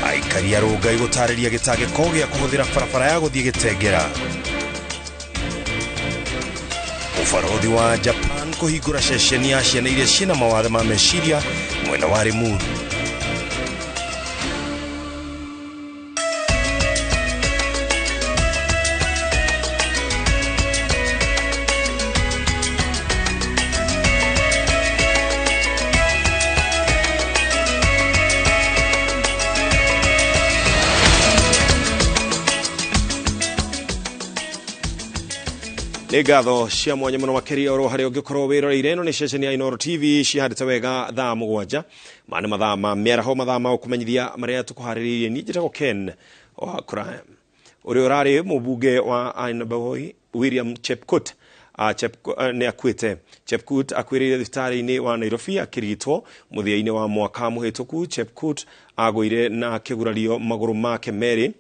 aikari arũngai gũtarĩria gĩtangĩko gĩa kũhũthĩra barabara ya gũthiĩ Gĩtengera. Ũbarothi wa Japan kũhingũra ceceni ya ciana iria ciĩna mawathe ma meciria mwena wa Limuru. Ngatho cia mwanya muno makeria oro hari ungikorwo wiroreire ino ni ceceni ya Inooro TV cihandite wega thaa mugwanja mane mathaa ma mĩaraho mathaa ma kumenyithia maria tukuhariririe ni njitagwo Ken wa Kuraya uri urari mubunge wa Ainaboi William Chepkut ne akwite. Chepkut akwirire thibitarĩ-inĩ wa Nairobi akirigitwo muthia-inĩ wa mwaka muhituku. Chepkut agũire na kĩgurario magũrũ make merĩ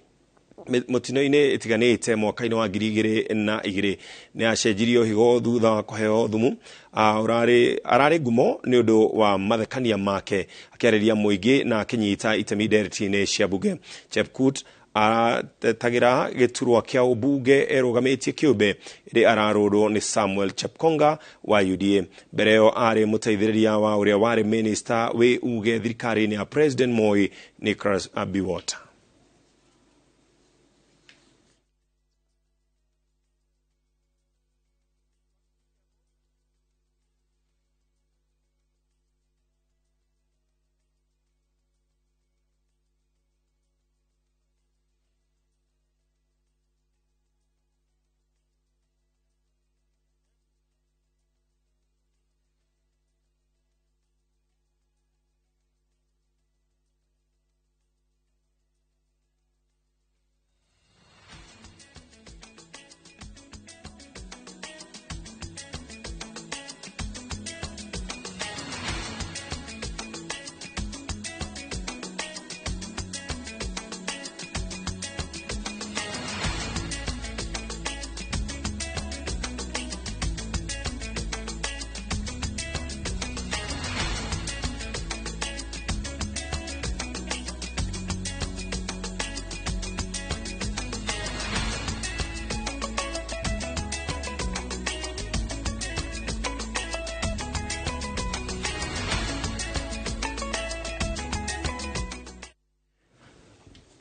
mutino-inĩ itiganĩte mwaka-inĩ wa 2002 nĩ acenjirio higo thutha wa kũheo thumu. Ararĩ ngumo nĩ ũndũ wa mathekania make akĩarĩria mũingĩ na akĩnyita itemi ndereti-inĩ cia bunge. Chepkut atagira gĩturwa kĩa ũmbunge erũgamĩtie kĩũmbe ĩrĩ ararũrwo nĩ Samuel Chepkonga wa UDA. Mbere ĩyo arĩ mũteithĩrĩria wa ũrĩa warĩ minister wĩ uge thirikari-inĩ ya President Moi Nicholas Abiwott.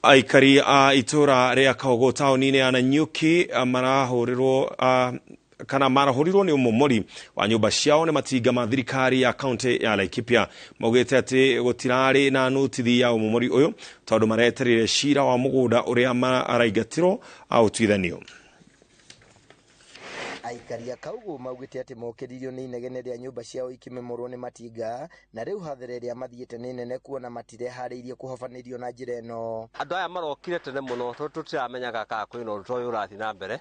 Aikari a itura ria Kagogo tauni-inĩ ya Nanyuki marahurirwo nĩ umomori wa nyũmba ciao nĩ matinga ma thirikari ya kaunti ya Laikipia. Maugĩte atĩ gũtirarĩ na notithi ya umomori ũyũ tondũ mareterire cira wa mũgũnda ũrĩa maraingatirwo ũtuithanio. Aikari a Kagogo maugĩte atĩ mokĩririo nĩ inegene rĩa nyũmba ciao ikĩmemorwo nĩ matinga na rĩu hathara ĩrĩa mathiĩte nĩ nene kuona matireharĩirie kũhobanĩrio na njĩra ĩno. Andũ aya marokire tene mũno tondũ tũtiramenyaga kana kwĩna ũndũ ũyũ ũrathiĩ na mbere.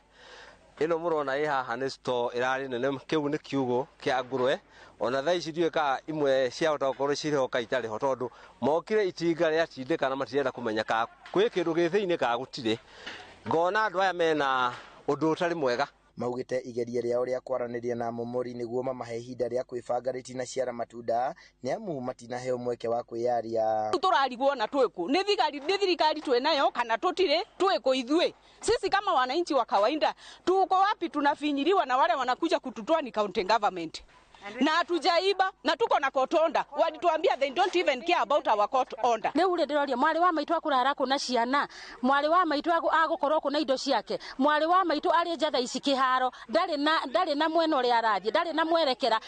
Ĩno mũrona ĩ haha nĩ store ĩrarĩ nene, kĩu nĩ kiugũ kĩa ngũrwe. Ona thaa ici ndiũĩ kana imwe ciahota gũkorwo cirehoka itarĩ ho tondũ mokire itinga rĩatindĩka na matirenda kũmenya kana kwĩ kĩndũ gĩ thĩinĩ kana gũtirĩ. Ngona andũ aya mena ũndũ ũtarĩ mwega. Maugĩte igeria rĩao rĩa kwaranĩria na momori nĩguo mamahe ihinda rĩa kwĩbanga rĩtinaciara matunda nĩ amu matinaheo mweke wa kwĩyaria. Tũrarigwo na twĩkũ nĩ thirikari twĩnayo kana tũtirĩ twĩkũ ithuĩ. Sisi kama wananchi wa kawaida tuko wapi? Tunafinyiliwa na wale wanakuja kututoa ni county government. Na hatujaiba na tuko na court order. Walituambia they don't even care about our court order. Leo ule ndiroria mwari wa maitu akurara kuna ciana, mwari wa maitu agukorwo kuna indo ciake, mwari wa maitu ari njatha ici kiharo, ndari na mwena uri arathie, ndari na mwerekera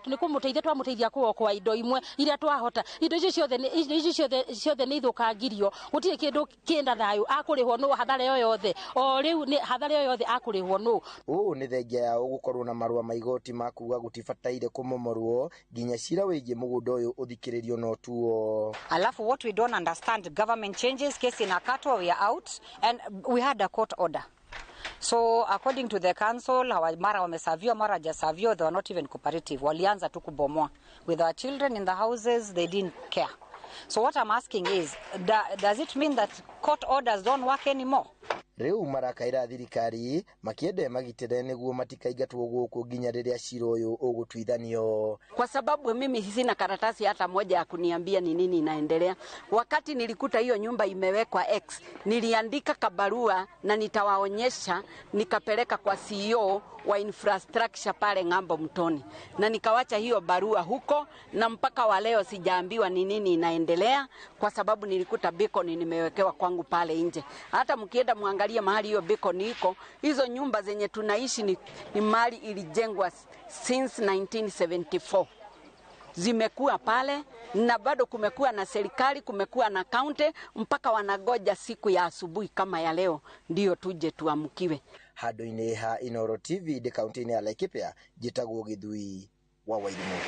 ni kumuteithia twamuteithia kuokwa indo imwe iria twahota. Indo icio ciothe ni ithukangirio, gutire kindu kienda thayu akurihwo no hathara yoyothe. O riu ni hathara yoyothe akurihwo no. Ni thengia yao gukorwo na marua maigoti makuga gũtibataire kũmomorwo nginya cira wĩgiĩ mũgũnda ũyũ ũthikĩrĩrio no tuo. Alafu what we don't understand, government changes, case in Akato we are out and we had a court order. So according to the council, mara wamesavio mara hajasavio, they were not even cooperative. Walianza tu kubomoa. With our children in the houses, they didn't care. So what I'm asking is, does it mean that court orders don't work anymore? riu marakaira thirikari makiende magitire niguo matikaingatwo guku nginya riria cira uyu ugutwithanio. Kwa sababu mimi sina karatasi hata moja ya kuniambia ni nini inaendelea. Wakati nilikuta hiyo nyumba imewekwa X, niliandika kabarua na nitawaonyesha, nikapeleka kwa CEO wa infrastructure pale Ng'ambo Mtoni, na nikawacha hiyo barua huko, na mpaka wa leo sijaambiwa ni nini inaendelea, kwa sababu nilikuta beacon nimewekewa kwangu pale nje. Hata mkienda muangalie mahali hiyo beacon iko, hizo nyumba zenye tunaishi ni mali ilijengwa since 1974. Zimekuwa pale na bado kumekuwa na serikali, kumekuwa na county, mpaka wanagoja siku ya asubuhi kama ya leo ndio tuje tuamkiwe. Handu-inĩ ha Inooro TV de kaunti-inĩ ya Laikipia, Njĩtagwo Gĩthui wa Wairimu.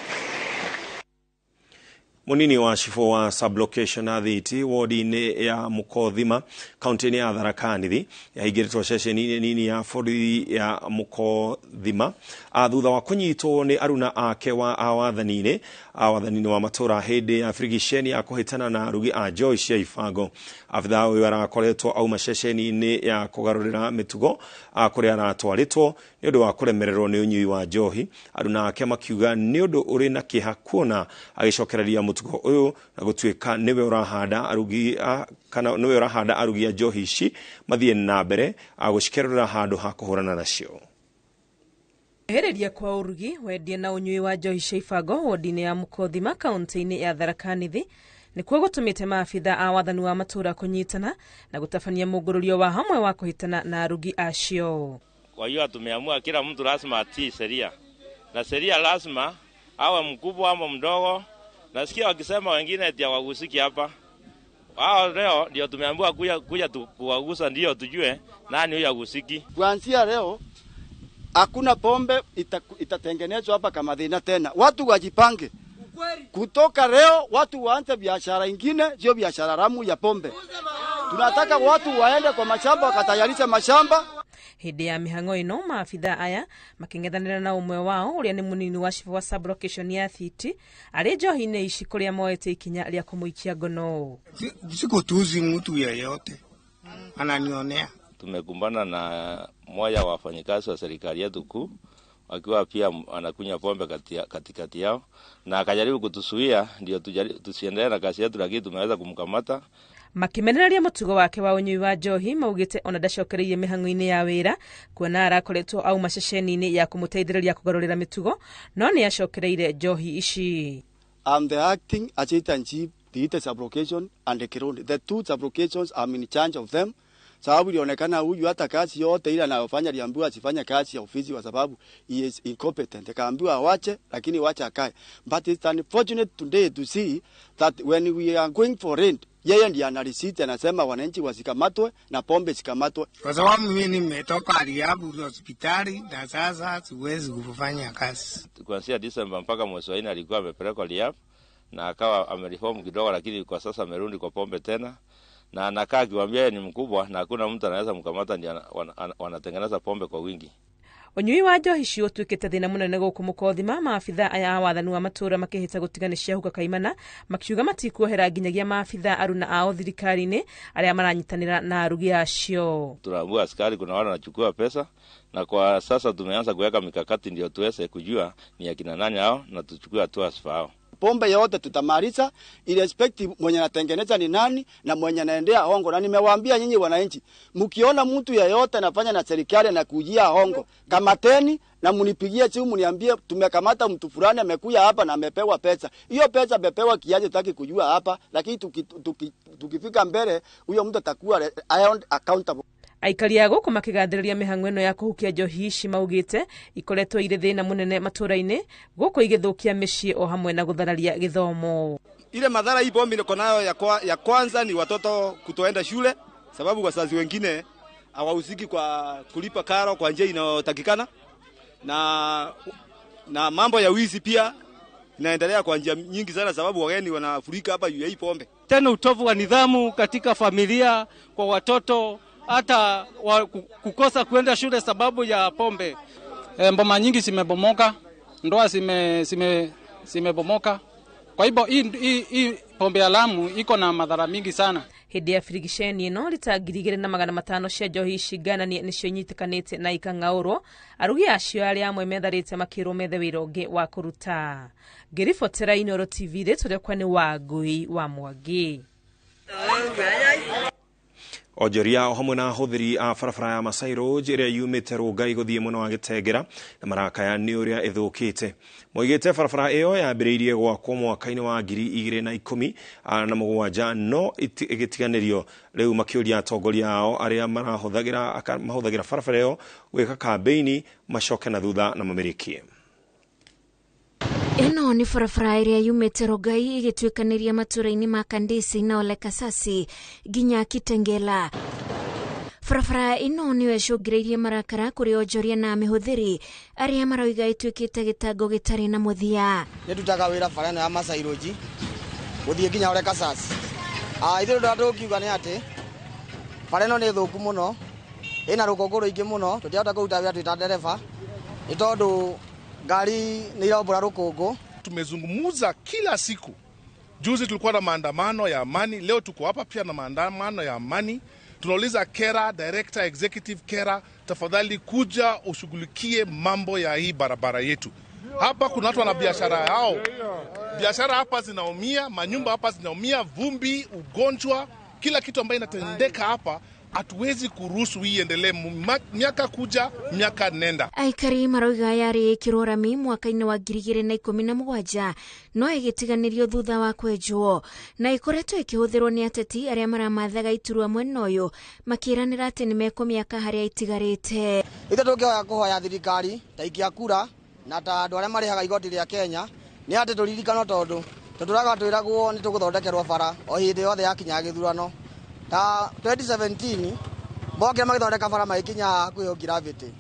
Munini wa cifo wa sublocation athiti wodi-inĩ ya Mukothima kaunti-inĩ ya Tharaka Nithi yahingiritwo ceceni nini ya borithi ya Mukothima thutha wa kunyitwo ni aruna ake wa awathani-inĩ wa matura hindi ya frigisheni ya kuhitana na arugi a Joy cia ibango. Abitha uyu arakoretwo auma ceceni-inĩ ya kugarurira mitugo kuria aratwaritwo ni undu wa kuremererwo ni unyui wa njohi. Aruna ake makiuga ni undu uri na kiha kuona agicokereria mutugo uyu na gutuika niwe urahanda arugi kana niwe urahanda arugi a njohi ici mathie na mbere agucikerera handu ha kuhurana nacio. Hereria kwa urugi wedie na unyui wa njohi cia ibango wodi-inĩ ya Mukothima kaunti-inĩ ya Tharaka Nithi nikuo gutumite maabitha a wathani wa matura kunyitana na gutafania mugururio wa hamwe wa kuhitana na arugi acio. Kwa hiyo tumeamua kila mtu lazima atii sheria, na sheria lazima awe mkubwa ama mdogo. Nasikia wakisema wengine eti hawagusiki hapa. Wao leo ndio tumeambiwa kuja kuwagusa ndio tujue nani huyu agusiki. Kuanzia leo hakuna pombe itatengenezwa hapa kama dhina tena. Watu wajipange. Kutoka leo watu waanze biashara ingine, sio biashara ramu ya pombe. Tunataka watu waende kwa mashamba wakatayarisha mashamba. Hindi ya mihango ino maabitha aya makingethanira na umwe wao uria ni munini wa cifo wa sublocation ya Thiti ari njohi-inĩ ici kuria moete ikinya ria kumuikia ngono. Sikutuzi mtu yeyote ananionea. Tumekumbana na mmoja wa wafanyikazi wa serikali yetu kuu akiwa pia anakunya pombe katikati yao, na akajaribu kutusuia ndio tusiendelee na kazi yetu, lakini tumeweza kumkamata. Makimenereria mutugo wake wa unyui wa njohi maugite ona ndacokereirie mihango-inĩ ya wira kuona arakoretwo au maceceni-inĩ ya kumuteithĩrĩria kugarurira mitugo no ni acokereire njohi ici. I'm the acting adjutant chief, the sublocation and the Kirundi. The two sublocations I'm in charge of them. Sababu ilionekana huyu hata kazi yote ile anayofanya aliambiwa asifanye kazi ya ofisi kwa sababu he is incompetent. Akaambiwa awache, lakini wacha akae. But it's unfortunate today to see that when we are going for rent, yeye ndiye analisiti anasema wananchi wasikamatwe na pombe sikamatwe. Kwa sababu mimi nimetoka Ariabu hospitali na sasa siwezi kufanya kazi. Kuanzia December mpaka mwezi wa 4 alikuwa amepelekwa Ariabu na akawa amereform kidogo, lakini kwa sasa amerudi kwa pombe tena. Na anakaa akiwaambia yeye ni mkubwa na hakuna mtu anaweza mkamata, ndio wanatengeneza pombe kwa wingi. Unyui wa njohi ici utuikite thina munene guku Mukothima maabitha aya a wathani wa matura makihita gutiganisha huka kaimana makiuga matikuohera nginyagia maabitha aruna ao thirikari-ini aria maranyitanira na arugi acio. Tunaambia askari kuna wale wanachukua pesa, na kwa sasa tumeanza kuweka mikakati ndio tuweze kujua ni akina nani hao na tuchukue hatua zifao. Pombe yote tutamaliza, irrespective mwenye anatengeneza ni nani na mwenye anaendea hongo. Na nimewaambia nyinyi wananchi, mkiona mtu yeyote anafanya na serikali na kujia hongo, kamateni na munipigie simu mniambie tumekamata mtu fulani amekuja hapa na amepewa pesa. Hiyo pesa amepewa kiaje tutaki kujua hapa, lakini tukifika mbele huyo mtu atakuwa accountable. Aikari a guku makigathĩrĩria mihango ino ya kuhukia njohi ici maugite ikoretwo ire thina munene matura-ini guku igithukia micii o hamwe na guthararia githomo. Ile madhara hii pombe iko nayo ya kwanza ni watoto kutoenda shule, sababu wazazi wengine hawahusiki kwa kulipa karo kwa njia inayotakikana, na mambo ya wizi pia inaendelea kwa njia nyingi sana, sababu wageni wanafurika hapa juu ya hii pombe. Tena utovu wa nidhamu katika familia kwa watoto, hata kukosa kwenda shule sababu ya pombe. Mboma nyingi zimebomoka, ndoa zimebomoka. Kwa hivyo hii pombe ya Lamu iko na madhara mingi sana. hindi ya firigisheni ino lita 2,500 cia njohi cingananie nicio inyitikanite na ikang'aurwo arugi acio aria amwe metharite makirwo methe wira ungi wa kuruta. Ngiribotera Inooro TV riturekwa ni Wangui wa Mwangi. Onjoria o hamwe na huthiri a barabara ya Masai Road iria yumite Rungai guthie muno wa Gitengera na marakaya ni uria ithukite. Moigite barabara iyo yambiriirie gwakwo mwaka-ini wa 2017 no igitiganirio riu makiuria atongoria ao aria mahuthagira barabara iyo gwika kampeini macoke na thutha na mamirikie. Ino ni barabara iria yumite Rungai igituikaniria matura-ini ma Kandisi na Ole Kasasi ginya Kitengela. Barabara ino niyo icungireirie marakara kuri onjoria na mihuthiri aria maroiga ituikite gitango gitari na muthia. Nitutaga wira bara ino ya Masai Road guthie ginya Ole Kasasi. Ithu ndu kiuga ni ati bara ino ni thuku muno ina rukongo ruingi muno tutiahota kuruta wira twita ndereba ni tondu gari ni irobora rukongo. Tumezungumuza kila siku. Juzi tulikuwa na maandamano ya amani, leo tuko hapa pia na maandamano ya amani. Tunauliza KERA, Director Executive KERA, tafadhali kuja ushughulikie mambo ya hii barabara yetu. Hapa kuna watu wana biashara yao. Biashara hapa zinaumia, manyumba hapa zinaumia, vumbi, ugonjwa, kila kitu ambayo inatendeka hapa. Hatuwezi kuruhusu hii endelee miaka kuja miaka nenda. Aikari maroiga yari ikirorami mwaka-ini wa 2017 no igitiganirio thutha wa kwenjwo na ikoretwo ikihuthirwo ni ateti aria maramathaga iturwa mwena uyu makiranira ati ni mekumiaka haria itigarite. Ithe tungihoya kuhoya thirikari ta ikia kura na ta andu aria marihaga igoti ria Kenya ni ati turirikano tondu tuturaga twiragwo ni tuguthondekerwo bara o hindi yothe yakinya githurano. Ta 2017 boke magithondeka bara magikinya kuyo gravity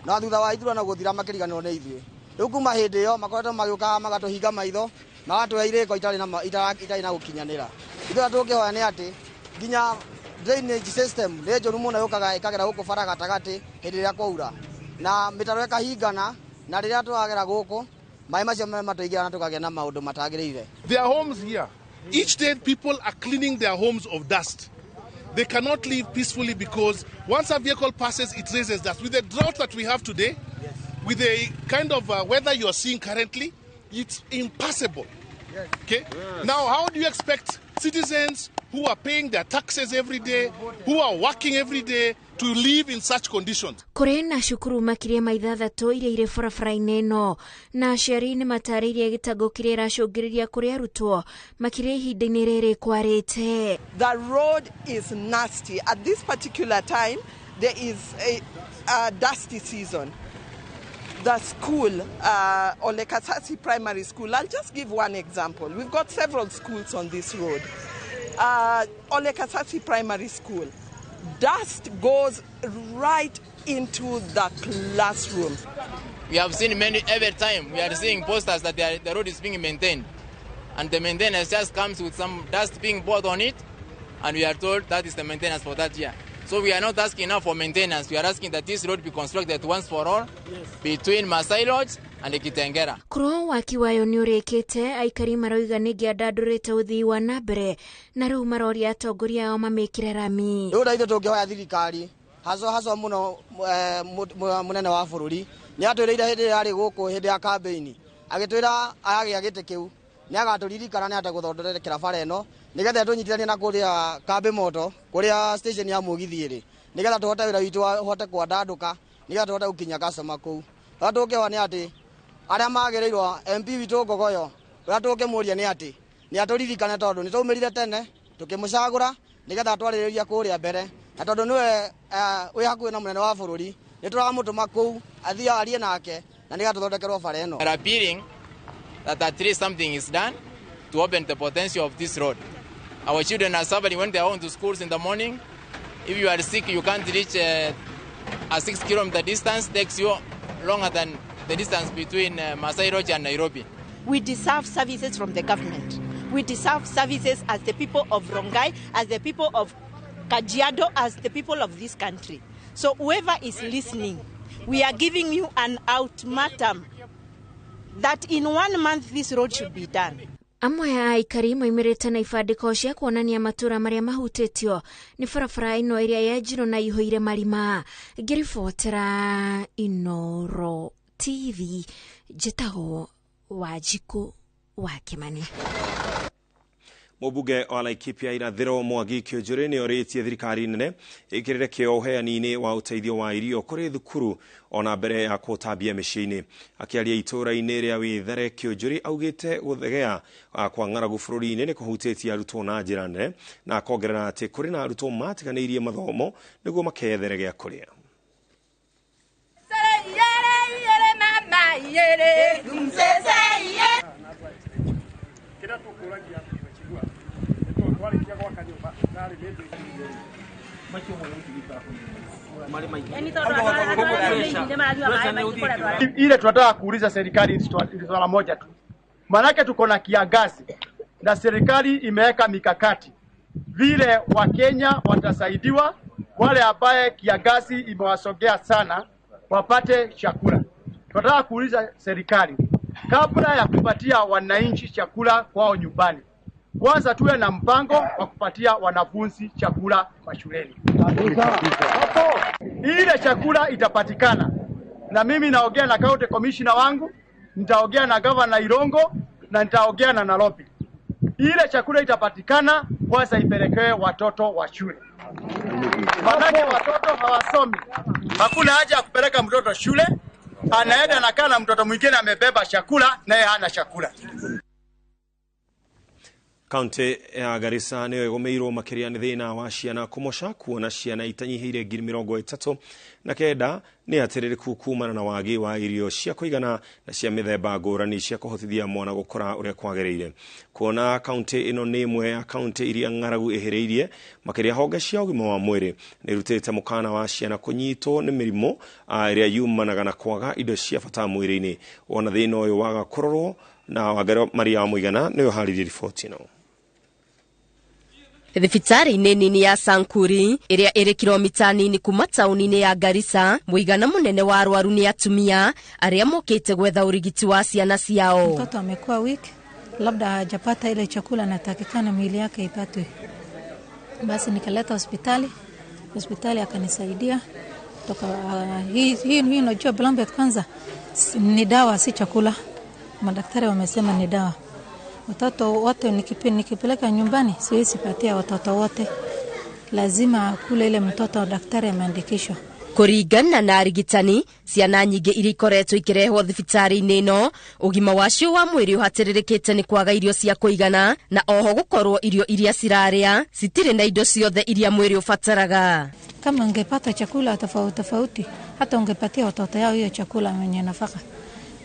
na thutha wa ithurano guthira makiriganwo ni ithuĩ riu kuma hindi yo makoretwo magiuka magatuhinga maitho magatwe iriko itari na gukinyanira. Ithuĩ tungihoya ni ati ginya drainage system ni njoru muno yukaga ikagera guku bara gatagati hindi ria kwaura na mitaro ikahingana na riria twagera guku mai macio matuigira na tukagia na maundu matagirire. Their homes here, each day people are cleaning their homes of dust. They cannot live peacefully because once a vehicle passes, it raises dust. With the drought that we have today, with the kind of weather you are seeing currently, it's impossible. Okay? Now, how do you expect citizens who are paying their taxes every day, who are working every day, to live in such conditions? Kuri na shukuru makiria maithathatu iria iri barabara-ini ino na aciari ni matariirie gitango kiria iracungiriria kuri arutwo makiria ihinda-ini riri kwarite. The road is nasty. At this particular time, there is a dusty season. The school, Ole Kasasi Primary School, I'll just give one example. We've got several schools on this road. Ole Kasasi Primary School, dust goes right into the classroom. We have seen every time we are seeing posters that the road is being maintained, and the maintenance just comes with some dust being poured on it, and we are told that is the maintenance for that year. So we are not asking now for maintenance. We are asking that this road be constructed once for all between Masai Road and Kitengera. Kuro waki wayo ni urikite aikari maroiga ningi andandurite uthii wa nambere na riu maroria atongoria ao mamikire rami. Riu ithuĩ tungihoya thirikari haco muno munene wa bururi ni atwiriire hindi yari guku hindi ya campaign agitwira ayagia gite kiu ni agaturirikana ni ataguthondekera bara ino nigetha tunyitithanie na kuria kambe moto kuria station ya mugithi iri nigetha tuhote wira witu hote kwandanduka nigetha tuhote gukinya customer kuu. Tũngihoya ni ati aria magirirwo MP witu Ngogoyo uria tungimuria ni ati ni aturirikane tondu ni taumirire tene tukimucagura nigetha twaririria kuria mbere na tondu niwe wi hakuhi na munene wa bururi ni turamutuma kuu athia arie nake na nigetha tuthondekerwo bara ino. We are appealing that at least something is done to open the potential of this road. Our children are suffering when they are going to schools in the morning. If you are sick, you can't reach a 6-kilometer distance. Takes you longer than the distance between Masai Road and Nairobi. We deserve services from the government. We deserve services as the people of Rongai, as the people of Kajiado, as the people of this country. So whoever is listening, we are giving you an ultimatum that in 1 month this road should be done. Amwe ya aikari moimirite na ibandiko cia kuonania matura maria mahutitio ni barabara ino iria yajirwo na ihoire marima. Ngiribotera Inoro TV, njĩtagwo Wanjiku wa Kimani. Mũmbunge wa Laikipia Irathĩro Mwangi Kĩũnjũrĩ nĩ orĩtie thirikari nene ĩkĩrĩre kĩo ũheani-inĩ wa ũteithio wa irio kũrĩ thukuru ona mbere ya kũtambia mĩciĩ-inĩ. Akĩaria itũũra-inĩ rĩa Wĩthere, Kĩũnjũrĩ augĩte gũthegea kwa ng'aragu bũrũri-inĩ nĩ kũhutĩtie arutwo na njĩra nene, na akongerera atĩ kũrĩ na arutwo matiganĩirie mathomo nĩguo makethere gĩa kũrĩa. Ile tunataka kuuliza serikali swala moja tu. Manake tuko na kiangazi na serikali imeweka mikakati vile Wakenya watasaidiwa, wale ambaye kiangazi imewasogea sana wapate chakula. Tunataka kuuliza serikali, kabla ya kupatia wananchi chakula kwao nyumbani, kwanza tuwe na mpango wa kupatia wanafunzi chakula mashuleni. Ile chakula itapatikana, na mimi naongea na county commissioner wangu, nitaongea na governor Irongo, na nitaongea na Nairobi. Ile chakula itapatikana, kwanza ipelekewe watoto wa shule. Manake watoto hawasomi. Hakuna haja ya kupeleka mtoto shule, anaenda na kana mtoto mwingine amebeba chakula naye hana chakula. Kaunti ya Garissa nĩyo ĩgũmĩirwo makĩria nĩ thĩna wa ciana kũmoca, kuona ciana itanyihĩire 39,000 nĩ atĩrĩrĩku kumana na wagi wa irio cia kũigana na cia mĩthemba ngũrani cia kũhotithia mwana gũkũra ũrĩa kwagĩrĩire. Kuona kaunti ĩno nĩ ĩmwe ya kaunti iria ng'aragu ĩhĩrĩirie, makĩria honge cia ũgima wa mwĩrĩ nĩ irutĩte mũkana wa ciana kũnyitwo nĩ mĩrimũ ĩrĩa yumanaga na kwaga indo cia bata mwĩrĩ-inĩ. Ona thĩna ũyũ waga kũrorwo na Wangari Maria wa Mũigana nĩyo harĩrie riboti ĩno. Thibitarĩ-inĩ nini ya Sankuri ĩrĩa ĩrĩ kilomita nini kuma taũni-inĩ ya Garissa, mũigana mũnene wa arwaru ni atumia arĩa mokĩte gwetha ũrigiti wa ciana ciao. Mtoto amekuwa weak, labda hajapata ile chakula natakikana mwili yake ipatwe. Basi nikaleta hospitali akanisaidia. Toka hii unajua Blambet kwanza ni dawa si chakula. Madaktari wamesema ni dawa. Watoto wote nikipeleka nyumbani siwezi patia watoto wote. Lazima kule ile mtoto daktari ameandikishwa. Kũringana na arigitani, ciana nyingĩ iria ikoretwo ikĩrehwo thibitarĩ-inĩ ĩno, ũgima wacio wa mwĩrĩ ũhatĩrĩrĩkĩte nĩ kwaga irio cia kũigana, na oho gũkorwo irio iria cirarĩa citirĩ na indo ciothe iria mwĩrĩ ũbataraga. Kama ungepata chakula tofauti, hata ungepatia watoto yao hiyo chakula yenye nafaka.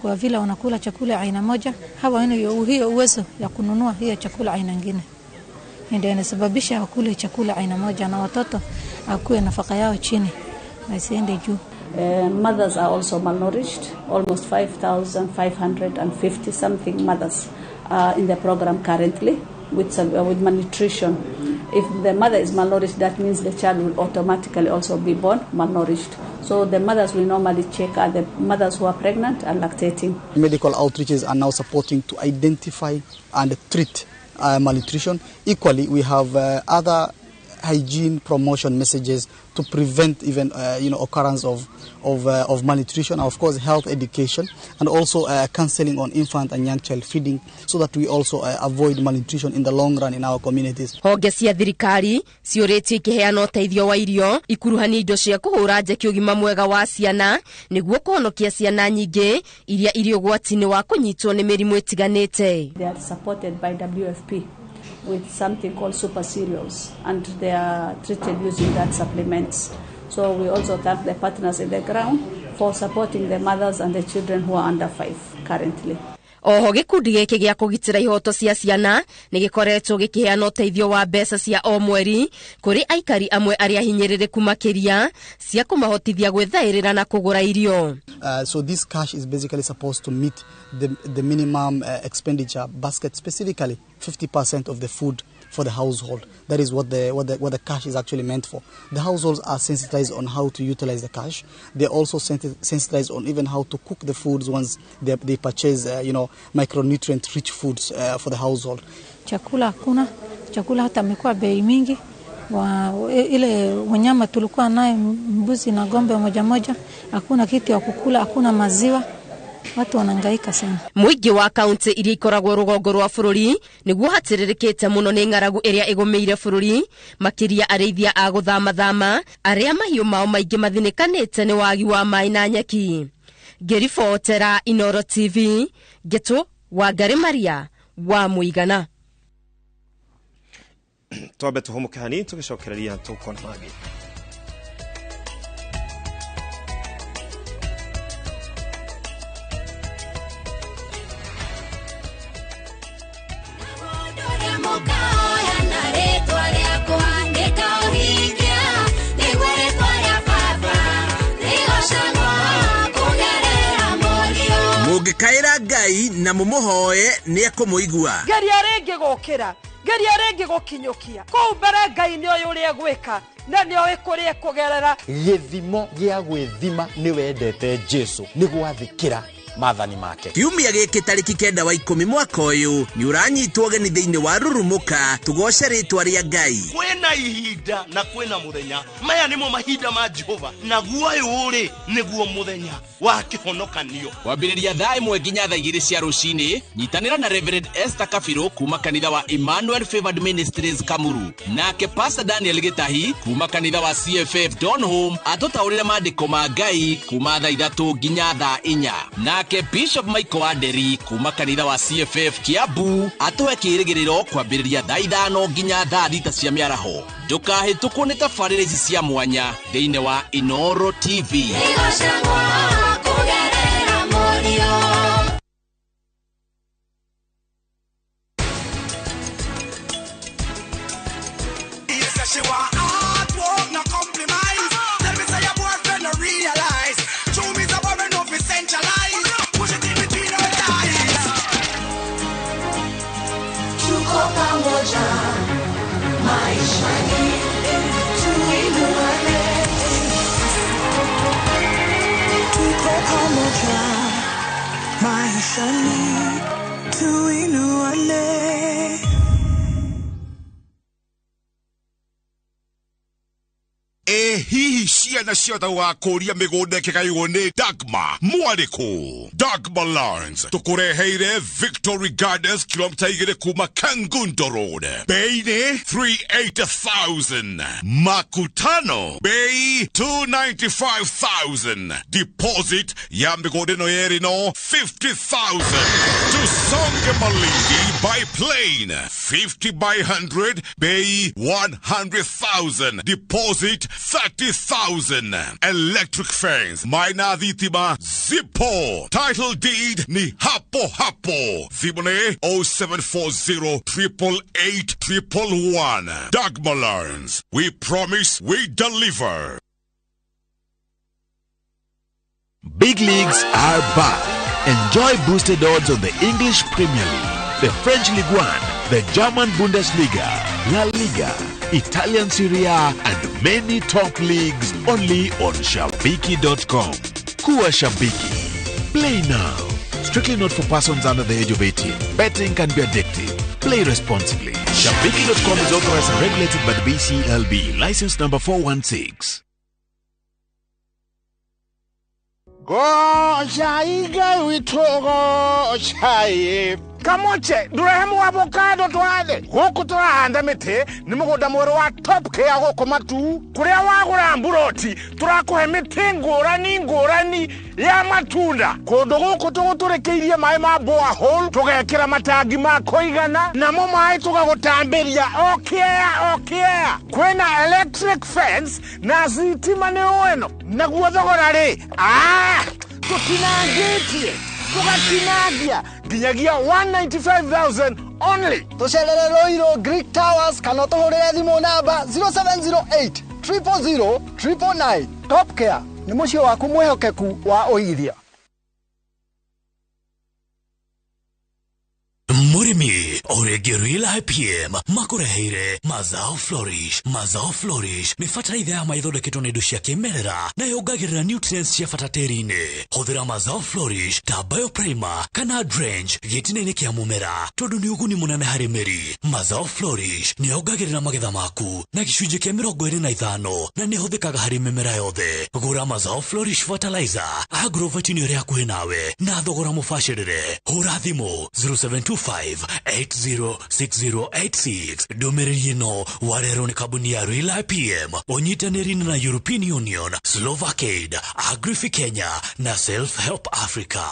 Kwa vile wanakula chakula aina moja, hawana hiyo uwezo ya kununua hiyo chakula aina nyingine. Ndio inasababisha wakule chakula aina moja na watoto akuwe nafaka yao chini. Asiende juu. Mothers are also malnourished. Almost 5,550 something mothers in the program currently with malnutrition. If the mother is malnourished, that means the child will automatically also be born malnourished. So the mothers will normally check are the mothers who are pregnant and lactating. Medical outreaches are now supporting to identify and treat malnutrition. Equally, we have other hygiene promotion messages to prevent even occurrence of malnutrition, and of course health education, and also counseling on infant and young child feeding, so that we also avoid malnutrition in the long run in our communities. Honge cia thirikari ciũrĩtio ikĩheana ũteithio wa irio, ikuruhania indo cia kũhũra njeki ũgima mwega wa ciana nĩguo kũhonokia ciana nyingĩ iria irĩ ũgwati-inĩ wa kũnyitwo nĩ mĩrimũ ĩtiganĩte. They are supported by WFP with something called super cereals, and they are treated using that supplements. So we also thank the partners in the ground for supporting the mothers and the children who are under 5 currently. Oho gĩkundi gĩkĩ gĩa kũgitĩra ihoto cia ciana nĩ gĩkoretwo gĩkĩheana ũteithio wa mbeca cia o mweri kũrĩ aikari amwe arĩa hinyĩrĩrĩku makĩria cia kũmahotithia gwĩthaĩrĩra na kũgũra irio. So this cash is basically supposed to meet the minimum expenditure basket, specifically 50% of the food for the household. That is what the cash is actually meant for. The households are sensitized on how to utilize the cash. They're also sensitized on even how to cook the foods once they purchase, micronutrient-rich foods for the household. Chakula hakuna, chakula hata imekuwa bei mingi. Ile wanyama tulikuwa naye mbuzi na ng'ombe moja, hakuna kitu ya kukula, hakuna maziwa. Watu wanangaika sana. Muingi wa kaunti iria ikoragwo rugongo rwa bururi niguo hatiririkite muno ni ng'aragu iria igomeire bururi makiria areithia a guthama aria mahiu mao maingi mathinikanite ni wagi wa mai na nyeki. Ngiribotera Inoro TV, Geto Wangari Maria wa Muigana. Twabe tuhomuke hani tugicokereria tukona magi. Mugikaira Ngai na mumuhoe ni ekumuigua. Geria renge gukira, geria renge gukinyukia. Ko mbere Ngai ni oyo uri gwika na ni oyo kuri kugerera. Githimo gia gwithima ni wendete Jesu ni gwathikira mathani make. Kiumia giki tariki 9 wa 10 mwaka uyu ni uranyitwo geni thiini wa rurumuka tugoce ritwa ria Ngai. Kwena ihinda na kwena muthenya, maya nimo mahinda ma Jehova na guoyo uri niguo muthenya wa kihonokanio. Wambiriria thaa 1 nginya thaa 2 cia rucini nyitanira na Reverend Esther Kafiro kuma kanitha wa Emmanuel Favored Ministries Kamuru, nake Pastor Daniel Gitahi kuma kanitha wa CFF Donholm atutaurire maandiko ma Ngai kuma thaa 3 nginya thaa 4, nake Bishop Michael Aderi kuma kanitha wa CFF Kiambu atuhe kirigiriro kwambiriria thaa 5 nginya thaa 6 cia miaraho. Ndukahitũkwo nĩ tabarĩra ici cia mwanya thĩinĩ wa Inoro TV. Hihi ciana ciothe wakũria mĩgũnda ĩkĩgaĩrwo nĩ Dagmar mwarĩkũ. Dagmar Lawrence tũkũreheire Victory Gardens kilomita 2 kuma Kangundo Road. Bei nĩ 380,000. Makutano bei 295,000. Deposit ya mĩgũnda ĩno yerĩ no 50,000. Tusonge Malindi by plane 50 by 100 bei 100,000. Deposit 30,000. Electric fence Maina Dhitima Zippo. Title deed ni hapo hapo. Thibone 0740 888 111. Dagmar Lawrence. We promise we deliver. Big leagues are back. Enjoy boosted odds on the English Premier League, the French Ligue 1, the German Bundesliga, La Liga, Italian Serie A, and many top leagues only on Shabiki.com. Kuwa Shabiki. Play now. Strictly not for persons under the age of 18. Betting can be addictive. Play responsibly. Shabiki.com is authorized and regulated by the BCLB. License number 416. Go shaiga witogo shai kamoche durehemu avocado twathe guku turahanda miti ni mugunda mweru wa Top Care guku matu kuria wagura mburoti turakuhe miti ngurani ya matunda kundu guku tuguturekeirie mai ma borehole tugekira matangi ma kuigana namo mai tugagutambiria okia kwina electric fence na sitima ni weno naguo thogora ri tutinangitie tugatinagia ginyagia 195,000 only. Tucelere Roiro Greek Towers kana tuhurire thimu namba 0708 000 999. Top Care ni mucio waku mwehokeku wa oithia. Murimi Orege Real IPM makureheire Mazao Flourish. Mazao Flourish ni fatalaitha ya maithondeketwo na indo cia kimerera na yongagirira nutrients cia bata tĩri-inĩ. Hũthĩra Mazao Flourish ta Bioprimer kana Drench gĩtina-inĩ kĩa mũmera tondũ nĩ ũguni mũnene harĩ mĩri. Mazao Flourish nĩ yongagirira magetha maku na gĩcunjĩ kĩa 25 na nĩ hũthĩkaga harĩ mĩmera yothe. Gũra Mazao Flourish fertilizer Agrovet nĩ ĩrĩ hakuhĩ nawe na thogora mũbacĩrĩre. Hũra thimũ 0725806086. Ndũmĩrĩri ĩno warehwo nĩ kambuni ya Real IPM ũnyitanĩri na European Union, Slovakade, Agrifi Kenya na Self Help Africa.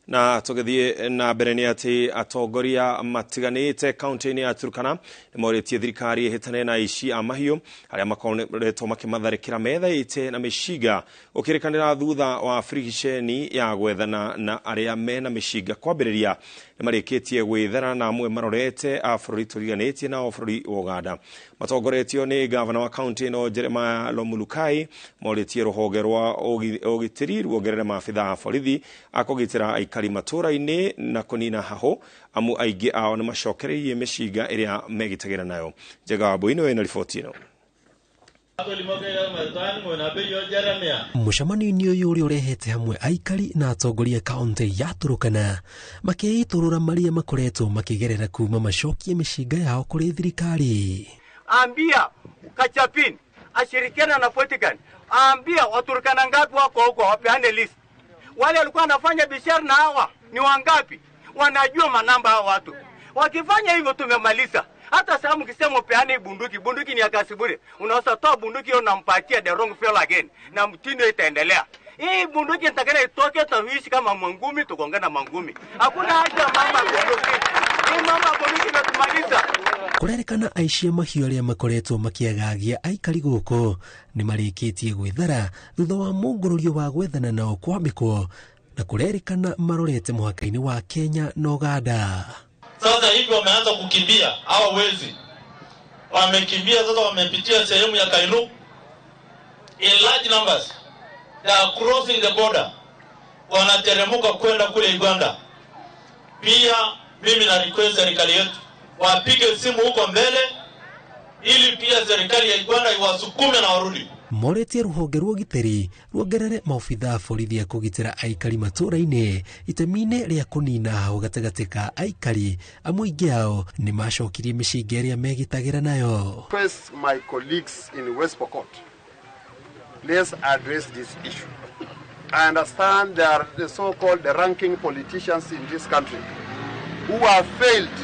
Na tugithie na mbere ni ati atongoria matiganite kaunti-ini ya Turkana nimoritie thirikari hitane na ici a mahiu aria makoretwo makimatharikira methaite na mishiga ukirikanira thutha wa frigisheni ya gwethana na aria mena mishiga kwambiriria nimarikitie gwithera na amwe marorete a bururi turiganitie na bururi wa Uganda. Matongoretio ni gavana wa kaunti no Jeremiah Lomulukai moritie ruhonge rwa ugitiri ruongerere maabitha a borithi akugitira aikari matura-ini na kunina haho amu aingi ao ni macokereirie mishiga iria megitagira nayo. Njega wa Boino ena riboti ino. Mucamanio-inĩ ũyũ ũrĩa ũrehete hamwe aikari na atongoria kaunti ya Turkana makĩitũrũra marĩa makoretwo makĩgerera kuma macokie mishiga yao kũrĩ thirikari. Ambia Kachapin ashirikiana na Vatican, ambia Waturkana ngapi wako huko wapeane list. Wale walikuwa wanafanya biashara na hawa ni wangapi? Wanajua manamba hawa watu. Wakifanya hivyo tumemaliza. Hata sasa mkisema upeane bunduki ni ya kazi bure. Unaweza toa bunduki hiyo unampatia the wrong fellow again na mtindo itaendelea. Hii bunduki nitakana itoke tuishi kama mangumi tukongana mangumi. Hakuna haja mama bunduki. Hii mama bunduki inatumaliza. Kurerekana aici a mahiũ arĩa makoretwo makiagagia aikari gũkũ nĩ marĩkĩtie gwĩthara thutha wa mũngũrũrio wa gwethana nao kwambĩkwo na kurerekana marorete mũhaka-inĩ wa Kenya na Uganda. Sasa hivi wameanza kukimbia hawa wezi. Wamekimbia sasa, wamepitia sehemu ya Kairu in large numbers. They are crossing the border. Wanateremuka kwenda kule Uganda. Pia mimi na request serikali yetu wapige simu huko mbele ili pia serikali ya Uganda iwasukume na warudi. Moretie ruhonge rwa ũgitĩri ruongerere maobitha a borithi a kũgitĩra aikari matũra-inĩ itemi-inĩ rĩa kũnina hau gatagatĩ ka aikari amwe aingĩ ao nĩ macokirie mĩcinga ĩrĩa megitagĩra nayo. First, my colleagues in West Pokot, let's address this issue. I understand there are the so-called ranking politicians in this country who have failed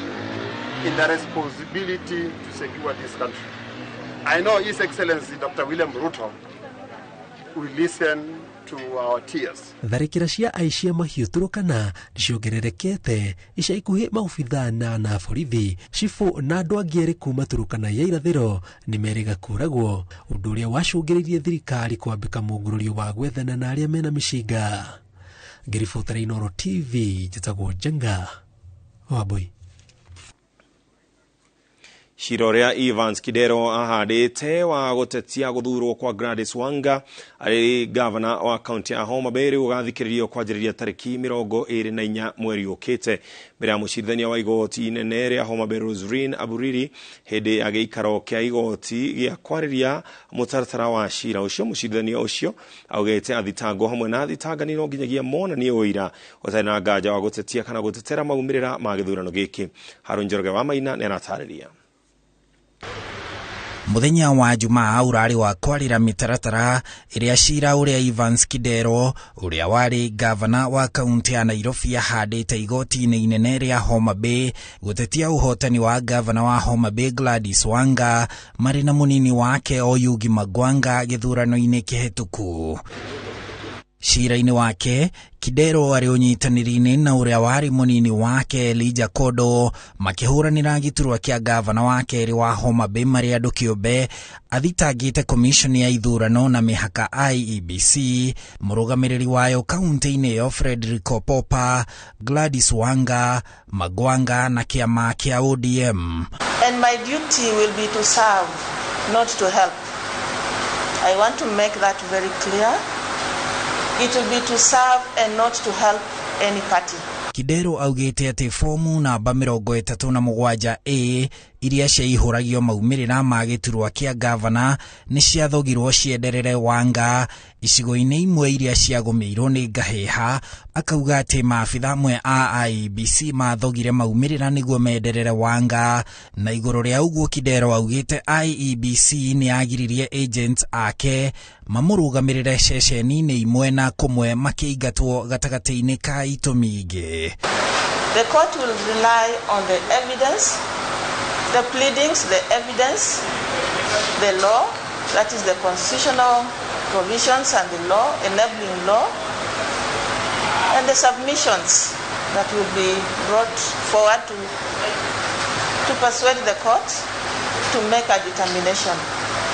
in the responsibility to secure this country. I know His Excellency Dr. William Ruto will listen to our tears. Tharĩkĩra cia aici a mahiũ Turkana nĩciongererekete ica ikuhĩ maobitha na borithi cifu na andũ angĩ erĩ kuma Turkana ya irathĩro nĩmerĩga kũragwo, ũndũ ũrĩa wacũngĩrĩirie thirikari kwambĩka mũngũrũrio wa gwethana na arĩa mena mĩcinga. Ngĩribotera Inooro TV njĩtagwo Njenga Wambui. Shiroria Evans Kidero ahadete wa gutetia guthurwo kwa Gladys Wanga ari governor wa county ya Homa Bay ugathikiririo kwajiriria tariki 24 mweri ukite mbere ya mucirithania wa igoti inene ria Homa Bay Roserin Aburiri hede ya giikaro kia igoti gia kwariria mutaratara wa shira ucio. Mucirithania ucio augete athitango hamwe na athitanganiro nginyagia monanie uira utari na nganja wa gutetia kana gutetera maumirira ma githurano giki. Harun Njoroge wa Maina ni anatariria. Muthenya wa Jumaa urari wa kwarira mitaratara iria cira uria Evans Kidero uria wari governor wa kaunti ya Nairobi ahandite igoti-inĩ inene ria Homa Bay gutetia uhotani wa governor wa Homa Bay Gladys Wanga mari na munini wake Oyugi Magwanga githurano-inĩ kihituku. Cira-inĩ wake Kidero ari unyitanĩri-inĩ na uria wari munini wake Elijah Kodo makihuranira giturwa kia gavana wa keri wa Homa Bay Maria Ndũkĩũmbe athitangĩte commission ya ithurano na mihaka IEBC, murugamiriri wayo kaunti-inĩ yo Frederick Popa, Gladys Wanga, Magwanga na kiama kia ODM. And my duty will be to serve, not to help. I want to make that very clear. It will be to serve and not to help any party. Kidero augite ati fomu namba 37A iria ciaihuragio maumirira ma giturwa kia gavana ni ciathogirwo cienderere Wanga icigo-ini imwe iria ciagomeirwo ni ngaheha. Akauga ati maabitha amwe a IEBC mathogire maumirira niguo menderere Wanga, na iguru ria uguo Kidero augite IEBC ni agiririe agents ake mamurugamirire ceceni-ini imwe na kumwe makiingatwo gatagati-ini ka itumi ingi. The court will rely on the evidence, the pleadings, the evidence, the law, that is the constitutional provisions and the law, enabling law, and the submissions that will be brought forward to persuade the court to make a determination.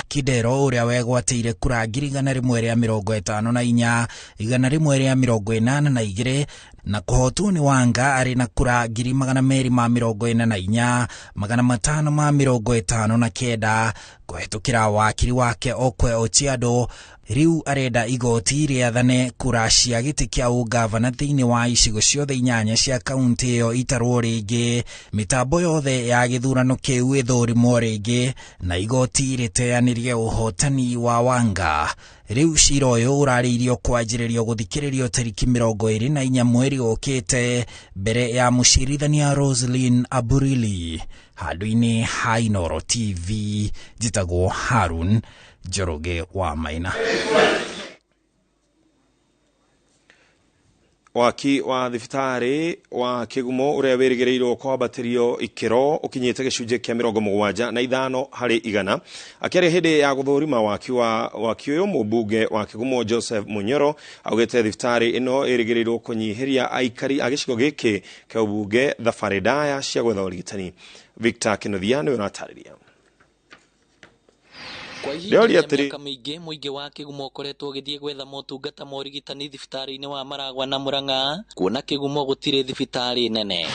Kidero uria wegwatĩire kura 154, 182 na kuhotwo ni Wanga ari na kura 244, 559 kuhetukira wakiri wake Okwe Ochiado. Riu arenda igoti riathane kura cia giti kia ugavana thiini wa icigo ciothe 8 cia kaunti iyo itarwo ringi, mitambo yothe ya githurano kiu ithurimwo ringi na igoti riteanirie uhotani wa Wanga. Riu cira uyu urariirio kwanjiririo guthikiririo tariki 24 mweri ukite mbere ya mucirithania Roslyn Aburili. Handu-ini ha Inooro TV, njitagwo Harun Njoroge wa Maina. Waki wa thibitari wa Kigumo uria wirigirirwo kwambatĩrio ikiro ukinyite gicunje kia 75% akiari hindi ya guthurima waki uyu mubunge wa Kigumo Joseph Munyoro augite thibitari ino irigirirwo kunyihiria aikari agicigo giki kia ubunge thabarĩ ndaya cia gwetha ũrigitani. Victor Kinothia ni unatariria. Kwa ihinda rĩa mĩaka mĩingĩ mũingĩ wa Kigumo ũkoretwo ũgĩthiĩ gwetha motungata ma ũrigitani thibitarĩ-inĩ wa Maragwa na Murang'a, kuona Kigumo gũtirĩ thibitarĩ nene.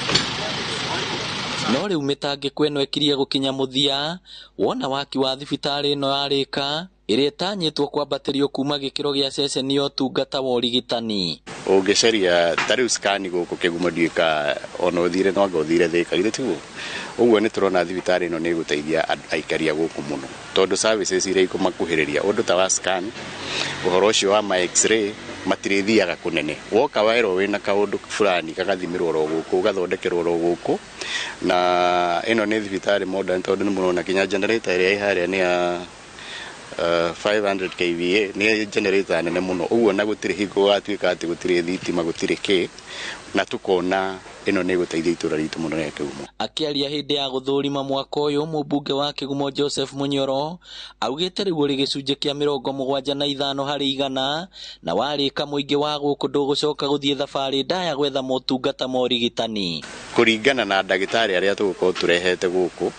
No rĩu mĩtangĩko ĩno ĩkirie gũkinya mũthia wona waki wa thibitarĩ ĩno yarĩka ĩrĩa ĩtanyĩtwo kwambatĩrio kuma gĩkĩro gĩa ceceni ya ũtungata wa ũrigitani. Ũngĩcaria tarĩu scan gũkũ Kigumo ndiũka ona ũthire no anga ũthire Thĩka githĩ tiguo. Ũguo nĩ tũrona thibitarĩ ĩno nĩ ĩgũteithia aikari a gũkũ mũno, tondũ services iria ikũmakuhĩrĩria ũndũ ta wa scan, ũhoro ũcio wa ma x-ray matirĩthiaga kũnene. Woka waĩrwo wĩna kaũndũ fulani gagathimirwo ro gũkũ gathondekerwo ro gũkũ, na ĩno nĩ thibitarĩ modern tondũ nĩ mũrona kinya generator ĩrĩa ĩharĩa nĩ ya 500 kVA ni generator nene muno. Uguo na gutiri hingo gatuika ati gutiri thitima gutiri ki na tukona ino ni guteithia itura ritu muno ya Kigumo. Akiaria hindi ya guthurima mwaka uyu mubunge wa Kigumo Joseph Munyoro augite riu ri gicunje kia 75% na warika muingi wa guku ndugucoka guthie thabarĩ ndaya gwetha motungata ma ũrigitani. Kuringana na ndagĩtarĩ aria tugukorwo turehete guku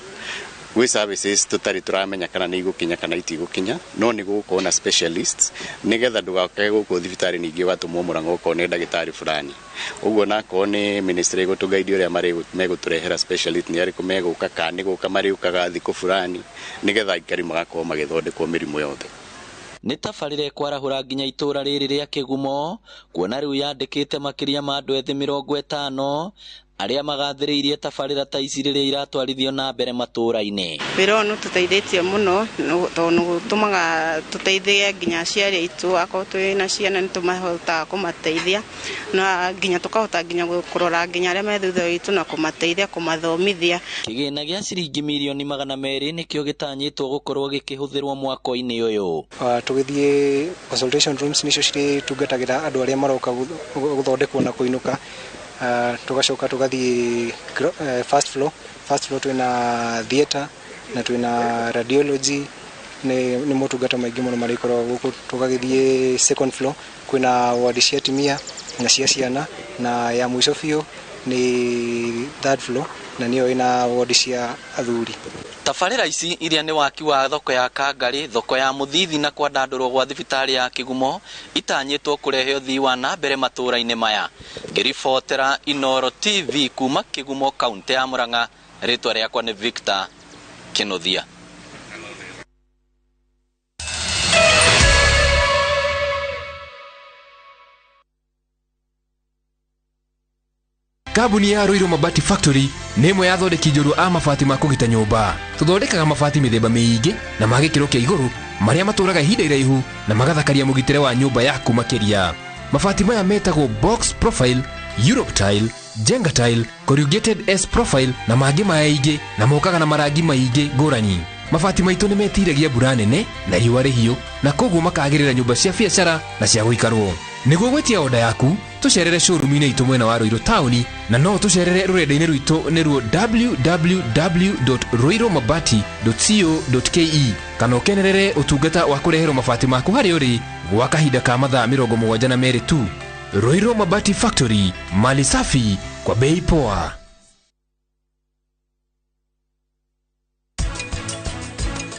we services tutari turamenya kana ni igukinya kana itigũkinya, no ni gũkorwo na specialists nigetha ndugakae gũkũ thibitarĩ ningĩ watumwo Murang'a ũkorwo nĩ ndagĩtarĩ fulani. Ũguo nakorwo nĩ ministry gũtũgeithia ũrĩa megũtũrehera specialist nĩ arĩkũ megũka kana nĩ gũka marĩũkaga thikũ fulani nigetha aikari magakorwo magĩthondekwo mĩrimũ yothe. Nĩ tabarĩra kwarahũra nginya itũra rĩrĩ rĩa Kigumo, kuona rĩu yandĩkĩte makĩria ma andũ ethĩ 50 aria magathĩrĩirie tabarĩra ta ici rĩrĩa iratwarithio na mbere matũra-inĩ. Wĩra ũyũ tũteithĩtie mũno tondũ tũmaga tũteithie nginya aciari aitũ akorwo twĩ na ciana nĩ tũmahotaga kũmateithia na nginya tũkahota nginya kũrora nginya arĩa me thutha witũ na kũmateithia kũmathomithia. Kĩgĩna gĩa ciringi mirioni 200 nĩkĩo gĩtanyĩtwo gũkorwo gĩkĩhũthĩrwo mwaka-inĩ ũyũ. Tũgĩthiĩ consultation rooms nĩcio citungatagĩra andũ arĩa maroka gũthondekwo na kũinũka. Tugacoka tugathie first floor twina theater na twina radiology ni motungata maingĩ mũno marĩkorwo gũkũ. Tugagithie second floor kwina ward cia atumia na cia ciana, na ya mwico biũ ni third floor na niyo ina ward cia athuri. Tabarĩra ici iria nĩ waki wa thoko ya Kangarĩ, thoko ya Mũthithi na kwandandũrwo gwa thibitarĩ ya Kigumo itanyĩtwo kũrehe ũthii wa na mbere matũra-inĩ maya. Ngĩribotera Inooro TV kuma Kigumo kaunti ya Murang'a, rĩtwa rĩakwa nĩ Victor Kinothia. Kambuni ya Roiro Mabati Factory nĩ ĩmwe ya thondeki njorua a mabati ma kũgita nyũmba. Tũthondekaga mabati mĩthemba mĩingĩ na ma gĩkĩro kĩa igũrũ marĩa matũraga ihinda iraihu na magathakaria mũgitĩre wa nyũmba yaku makĩria. Mabati maya metagwo Box Profile, Europe Tile, Jenga Tile, Corrugated S Profile na mangĩ maingĩ na mokaga na marangi maingĩ ngũrani. Mabati maitũ nĩ metiragia mbura nene na riũa rĩhiũ na koguo makagĩrĩra nyũmba cia biacara na cia gũikarwo. Nĩguo gwetia oda yaku tucerere showroom-inĩ itũ mwena wa Roiro Town na no tucerere rũrenda-inĩ rwitũ nĩruo www.roiromabati.co.ke kana ũkenerere ũtungata wa kũreherwo mabati maku harĩa ũrĩ gwa kahinda ka mathaa 72 tu. Roiro Mabati Factory, mali safi kwa bei poa.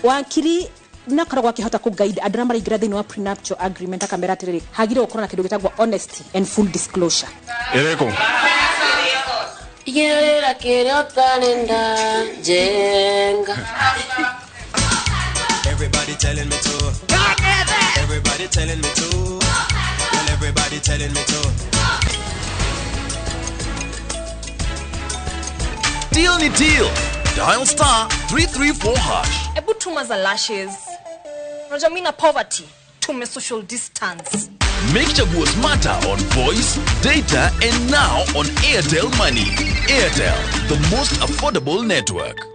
Wakiri nakoragwo akihota ku guide andũ arĩa maraingĩra thĩinĩ wa prenuptial agreement akamera atĩrĩrĩ hagire gũkorwo na kĩndũ gĩtagwo honesty and full disclosure. Ereko igĩrĩra kĩrĩa ũtarenda Jenga. Everybody telling me to. Everybody telling me to. Well, everybody telling me to. Deal ni deal. Dial star 334#. Ebu tuma za lashes. Unajua mimi na poverty. Tume social distance. Make chaguo smarter on voice, data and now on Airtel Money. Airtel, the most affordable network.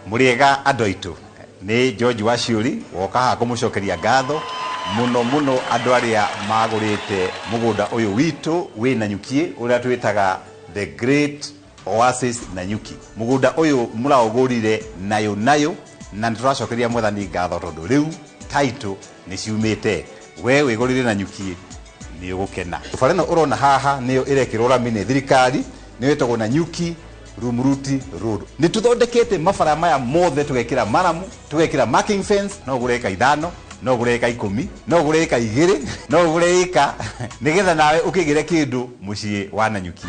Muriega adoito. Ni George Waciuri woka ha kumucokeria ngatho muno andu aria magurite mugunda uyu witu wi Nanyuki uria twitaga the Great Oasis Nanyuki. Mugunda uyu muraugurire nayo na turacokeria mwathani ngatho tondu riu title ni ciumite we wigurire Nanyuki ni ugukena. Fareno urona haha niyo irekirwo ramine thirikari ni wetagwo Nanyuki Rumuruti Road. Ni tuthondekete mabara maya mothe tugekira maramu, tugekira marking fence, no gureka 5, no gureka 10, no gureka 2, no gureka nigetha nawe ukigire kindu mucii wa Nanyuki.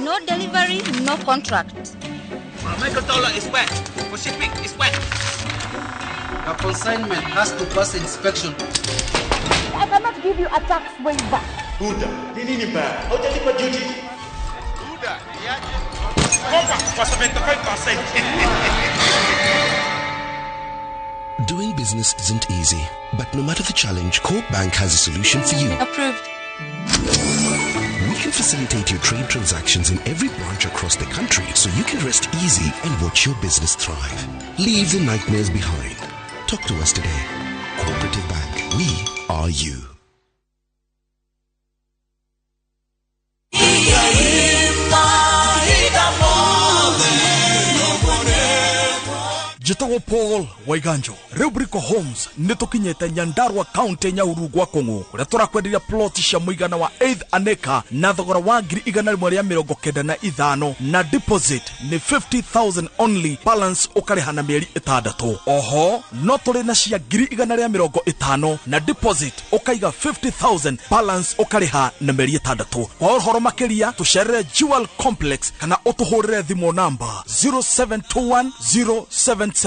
No delivery, no contract. My controller is wet. For shipping is wet. The consignment has to pass inspection. I cannot give you a tax waiver. Buda, nini mbaya? Hujalipa duty? Buda, for 75%. Doing business isn't easy, but no matter the challenge, Coop Bank has a solution for you. Approved. We can facilitate your trade transactions in every branch across the country so you can rest easy and watch your business thrive. Leave the nightmares behind. Talk to us today. Cooperative Bank. We are you. Jitago Paul Waiganjo Rubrico Homes nitukinyete Nyandarua County Nyahururu gwa Kongo kuria turakwenderia plot cia muigana wa 8 aneka na thogora wa 195 na deposit ni 50,000 only, balance ukariha na mieri 6. Oho no turi na cia 150 na deposit ukaiga 50,000, balance ukariha na mieri 6. Kwa uhoro makiria tucerere Jewel Complex kana utuhurire thimo number 0721077077.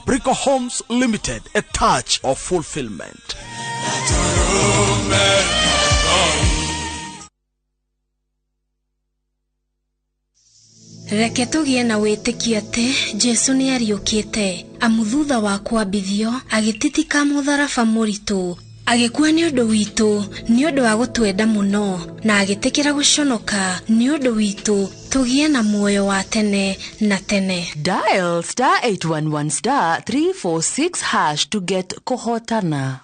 Brico Homes Limited, a touch of fulfillment. Reke tugie na wĩtĩkia atĩ Jesu nĩ ariũkĩte amu thutha wa kwambithio agĩtitika mũtharaba mũritũ agĩkua nĩ ũndũ witũ nĩ ũndũ wa gũtwenda mũno na agĩtĩkĩra gũconoka nĩ ũndũ witũ tugie na muoyo wa tene na tene. Dial *811*346# to get kuhotana.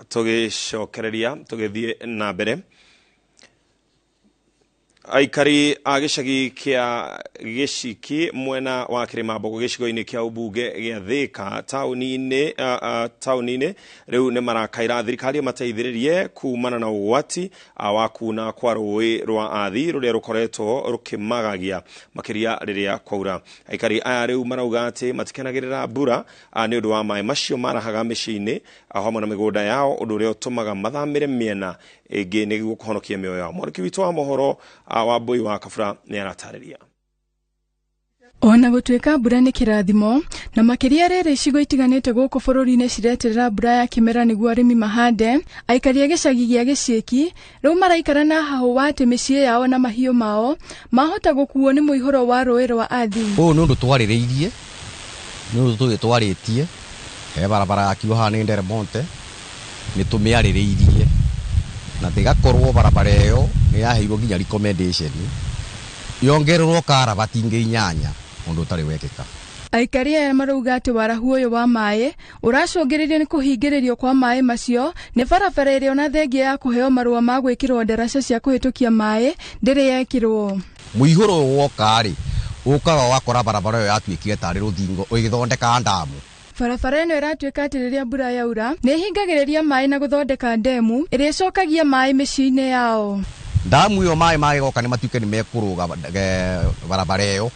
Tugicokereria tugithie na mbere aikari a gicagi kia giciki mwena wa Kirimambogo gicigo-ini kia ubunge gia Thika tauni-ini riu ni marakaira thirikari mateithiririe kumana na ugwati wa kuna kwa rui rwa athi ruria rukoretwo rukimagagia makiria riria kwaura. Aikari aya riu marauga ati matikenagirira mbura ni undu wa mai macio marahaga micii-ini hamwe na migunda yao, undu uria utumaga mathamire miena ingi niguo kuhonokia mioyo yao. Mwaniki witu wa mohoro wa Boi wa Kabura ni aratariria. Ona gutuika mbura ni kirathimo na makiria riri icigo itiganite guku bururi-ini cireterera mbura ya kimera niguo arimi mahande. Aikari a gicagi gia Gicieki riu maraikara na hahu wa ati micii yao na mahiu mao mahota gukuo ni muihuro wa rui rwa athi. Uyu ni undu twaririirie, ni undu tugitwaritie he barabara ya Kiuha ni Nderemonte ni tumiaririirie na tigakorwo barabara iyo ni yaheirwo nginya recommendation yongererwo karabati ingi 8 undu utari wekeka. Aikari aya marauga ati warahu uyu wa mai uracungiririo ni kuhingiririo kwa mai macio ni barabara iria ona thengia ya kuheo marua ma gwikirwo ndaraca cia kuhitukia mai ndiri yekirwo. Muihuro wokari ukaga wakora barabara iyo yatuikire tari ruthingo igithondeka ndamu. Barabara ino iratuika ati riria mbura yaura ni hingagiriria mai na guthondeka ndemu iria icokagia mai micii-ini yao. Ndamu iyo mai magigoka ni matuike ni mekuruga barabara iyo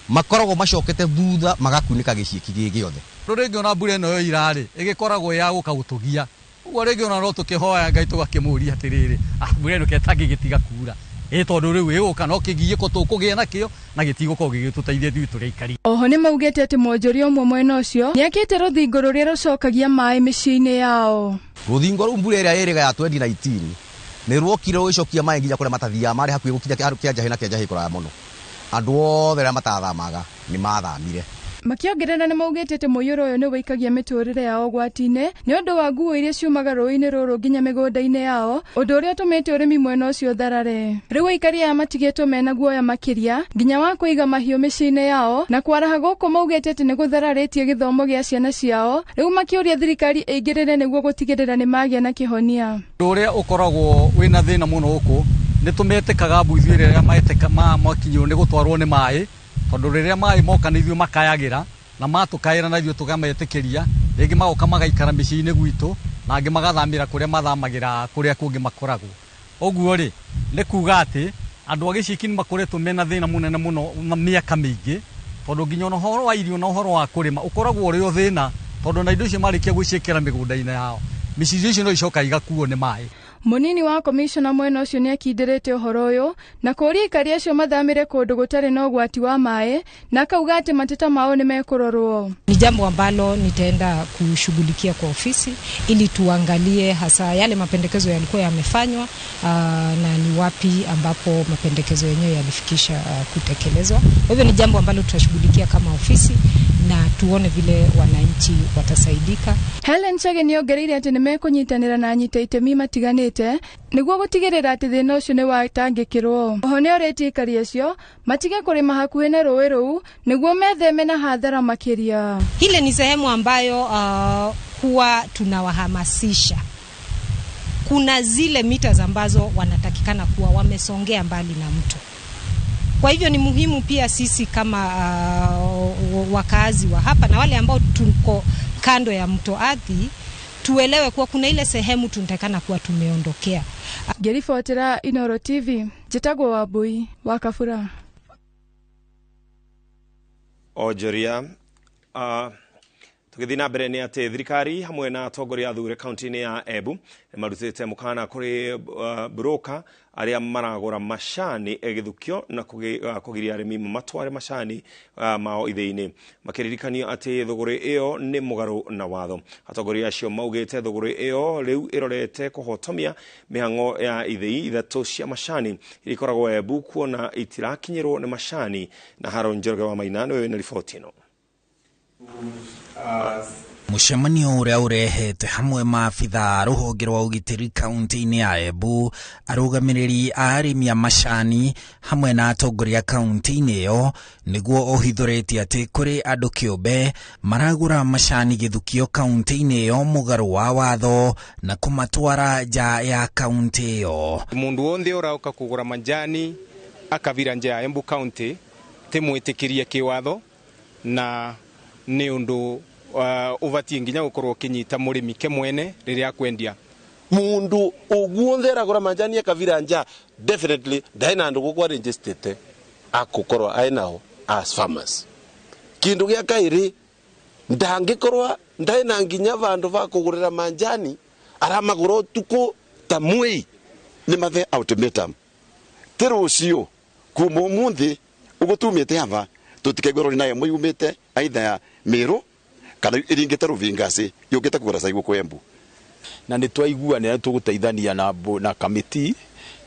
makoragwo macokete thutha magakunika Gicieki gigiothe. Rĩngĩ ona mbura ĩno yo irarĩ ĩgĩkoragwo ya gũkagutugia. Ũguo rĩngĩ ona no tũkĩhoya Ngai tũgakĩmũria atĩrĩrĩ, mbura ĩno ketangĩgĩtiga kura. Tondũ rĩu ĩgũka no kĩgiĩko tũkũgĩa nakĩo na gĩtigũkorwo gĩgĩtũteithia ithuĩ tũrĩ aikari. Oho nĩ maugĩte atĩ mwonjoria ũmwe mwena ũcio nĩakĩte rũthingo rũrĩa rũcokagia maĩ mĩciĩ-inĩ yao. Rũthingo rũu mbura ĩrĩa ĩrĩga ya 2019 nĩ rwokire rũgĩcokia maĩ nginya kũrĩa matathia marĩ hakuhĩ gũkinya kĩanja na kĩanja kũraya mũno. Andũ othe arĩa matathamaga nĩ mathamire. Makiongerera nĩ maugĩte atĩ mũiyũro ũyũ nĩ wĩikagia mĩtũrĩre yao ũgwati-inĩ nĩ ũndũ wa nguo iria ciumaga rũĩ-inĩ rũrũ nginya mĩgũnda-inĩ yao, ũndũ ũrĩa ũtũmĩte ũrĩmi mwena ũcio tharare. Rĩu aikari aya matigĩtwo mena guoya makĩria nginya wa kũiga mahiũ mĩciĩ-inĩ yao na kwaraha gũkũ maugĩte atĩ nĩ gũthararĩtie gĩthomo gĩa ciana ciao. Rĩu makĩũria thirikari ĩingĩrĩre nĩguo gũtigĩrĩra nĩ magĩa na kĩhonia. Ũndũ ũrĩa ũkoragwo wĩna thĩna mũno gũkũ nĩ tũmetĩkaga mbu ithuĩ rĩrĩa makinywo nĩ gũtwarwo nĩ maĩ, tondũ rĩrĩa maĩ moka nĩ ithuĩ makayagĩra na matũkaĩra na ithuĩ tũgametĩkĩria, rĩngĩ magoka magaikara mĩciĩ-inĩ gwitũ na angĩ magathamĩra kũrĩa mathamagĩra kũrĩa kũngĩ makoragwo. Ũguo rĩ nĩ kuga atĩ andũ a Gicieki nĩ makoretwo mena thĩna mũnene mũno mĩaka mĩingĩ, tondũ nginya ũhoro wa irio na ũhoro wa kũrĩma ũkoragwo ũrĩ o thĩna, tondũ na indo icio marĩkia gwĩciĩkĩra mĩgũnda-inĩ yao mĩciĩ icio no icoka igakuo nĩ maĩ. Munini wa komishona mwena ũcio nĩ akindĩrĩte ũhoro ũyũ na kũria aikari acio mathamire kũndũ gũtarĩ na ũgwati wa maĩ na akauga atĩ mateta mao nĩ mekũrorwo. Ni jambo ambalo nitaenda kushughulikia kwa ofisi ili tuangalie hasa yale mapendekezo yalikuwa yamefanywa na ni wapi ambapo mapendekezo yenyewe yalifikisha kutekelezwa. Kwa hivyo ni jambo ambalo tutashughulikia kama ofisi na tuone vile wananchi watasaidika. Helen Chage nĩongereire atĩ nĩ mekũnyitanĩra na anyita itemi matiganĩte nĩguo gũtigĩrĩra atĩ thĩna ũcio nĩ watangĩkĩrwo. Oho nĩ orĩtie aikari acio matige kũrĩma hakuhĩ na rũĩ rũu nĩguo metheme na hadhara makĩria. Hile ni sehemu ambayo huwa tunawahamasisha. Kuna zile mita ambazo wanatakikana kuwa wamesongea mbali na mto. Kwa hivyo ni muhimu pia sisi kama wakazi wa hapa na wale ambao tuko kando ya mto Athi tuelewe kuwa kuna ile sehemu tunatakana kuwa tumeondokea. Gerifotera Inoro TV, Jitagwo wa Boi wa Kabura. Ojoria tugithii na mbere nĩ atĩ thirikari hamwe na atongoria athure kaunti-inĩ ya Embu nĩ marutĩte mũkana kũrĩ broker arĩa maragũra macani gĩthukio na kũgiria arĩmi matware macani mao ithĩ-inĩ. Makĩririkanio atĩ thũgũrĩ ĩyo nĩ mũgarũ na watho. Atongoria acio maugĩte thũgũrĩ ĩyo rĩu ĩrorete kũhotomia mĩhang'o ya ithĩ ithatũ cia macani iria ikoragwo Embu kuona itirakinyĩrwo nĩ macani. Na Haron Njoroge wa Maina nĩwe wĩna riboti ĩno. Mũcemanio ũrĩa ũrehete hamwe maabitha rũhonge rwa ũgitĩri kaunti-inĩ ya Embu, arũgamĩrĩri a arĩmi a macani hamwe na atongoria kaunti-inĩ ĩyo nĩguo ũhithũrĩtie atĩ kũrĩ andũ kĩũmbe maragũra macani gĩthukio kaunti-inĩ ĩyo mũgarũ wa watho na kũmatwara nja ya kaunti ĩyo. Mũndũ wothe ũrauka kũgũra majani akavira nja Embu County timwitikirie kiwatho na ni undu uvatie nginya gukorwo kinyita murimi ke mwene riria kwendia mundu uguonthera gura manjani akavira nja definitely daina ndu gukwa registered akukorwa ainao as farmers. Kindu gya kairi ndangikorwa ndaina nginya vandu va kugurira manjani aramaguro tuko tamui ni mathe ultimatum terucio kuma umuthi ugutumite ava tutikegoro naye muyumite aidha ya Meru kana iringite Ruvingasi yugite kugura saigu kwa Embu na nitwaigua ni tugutaithania na committee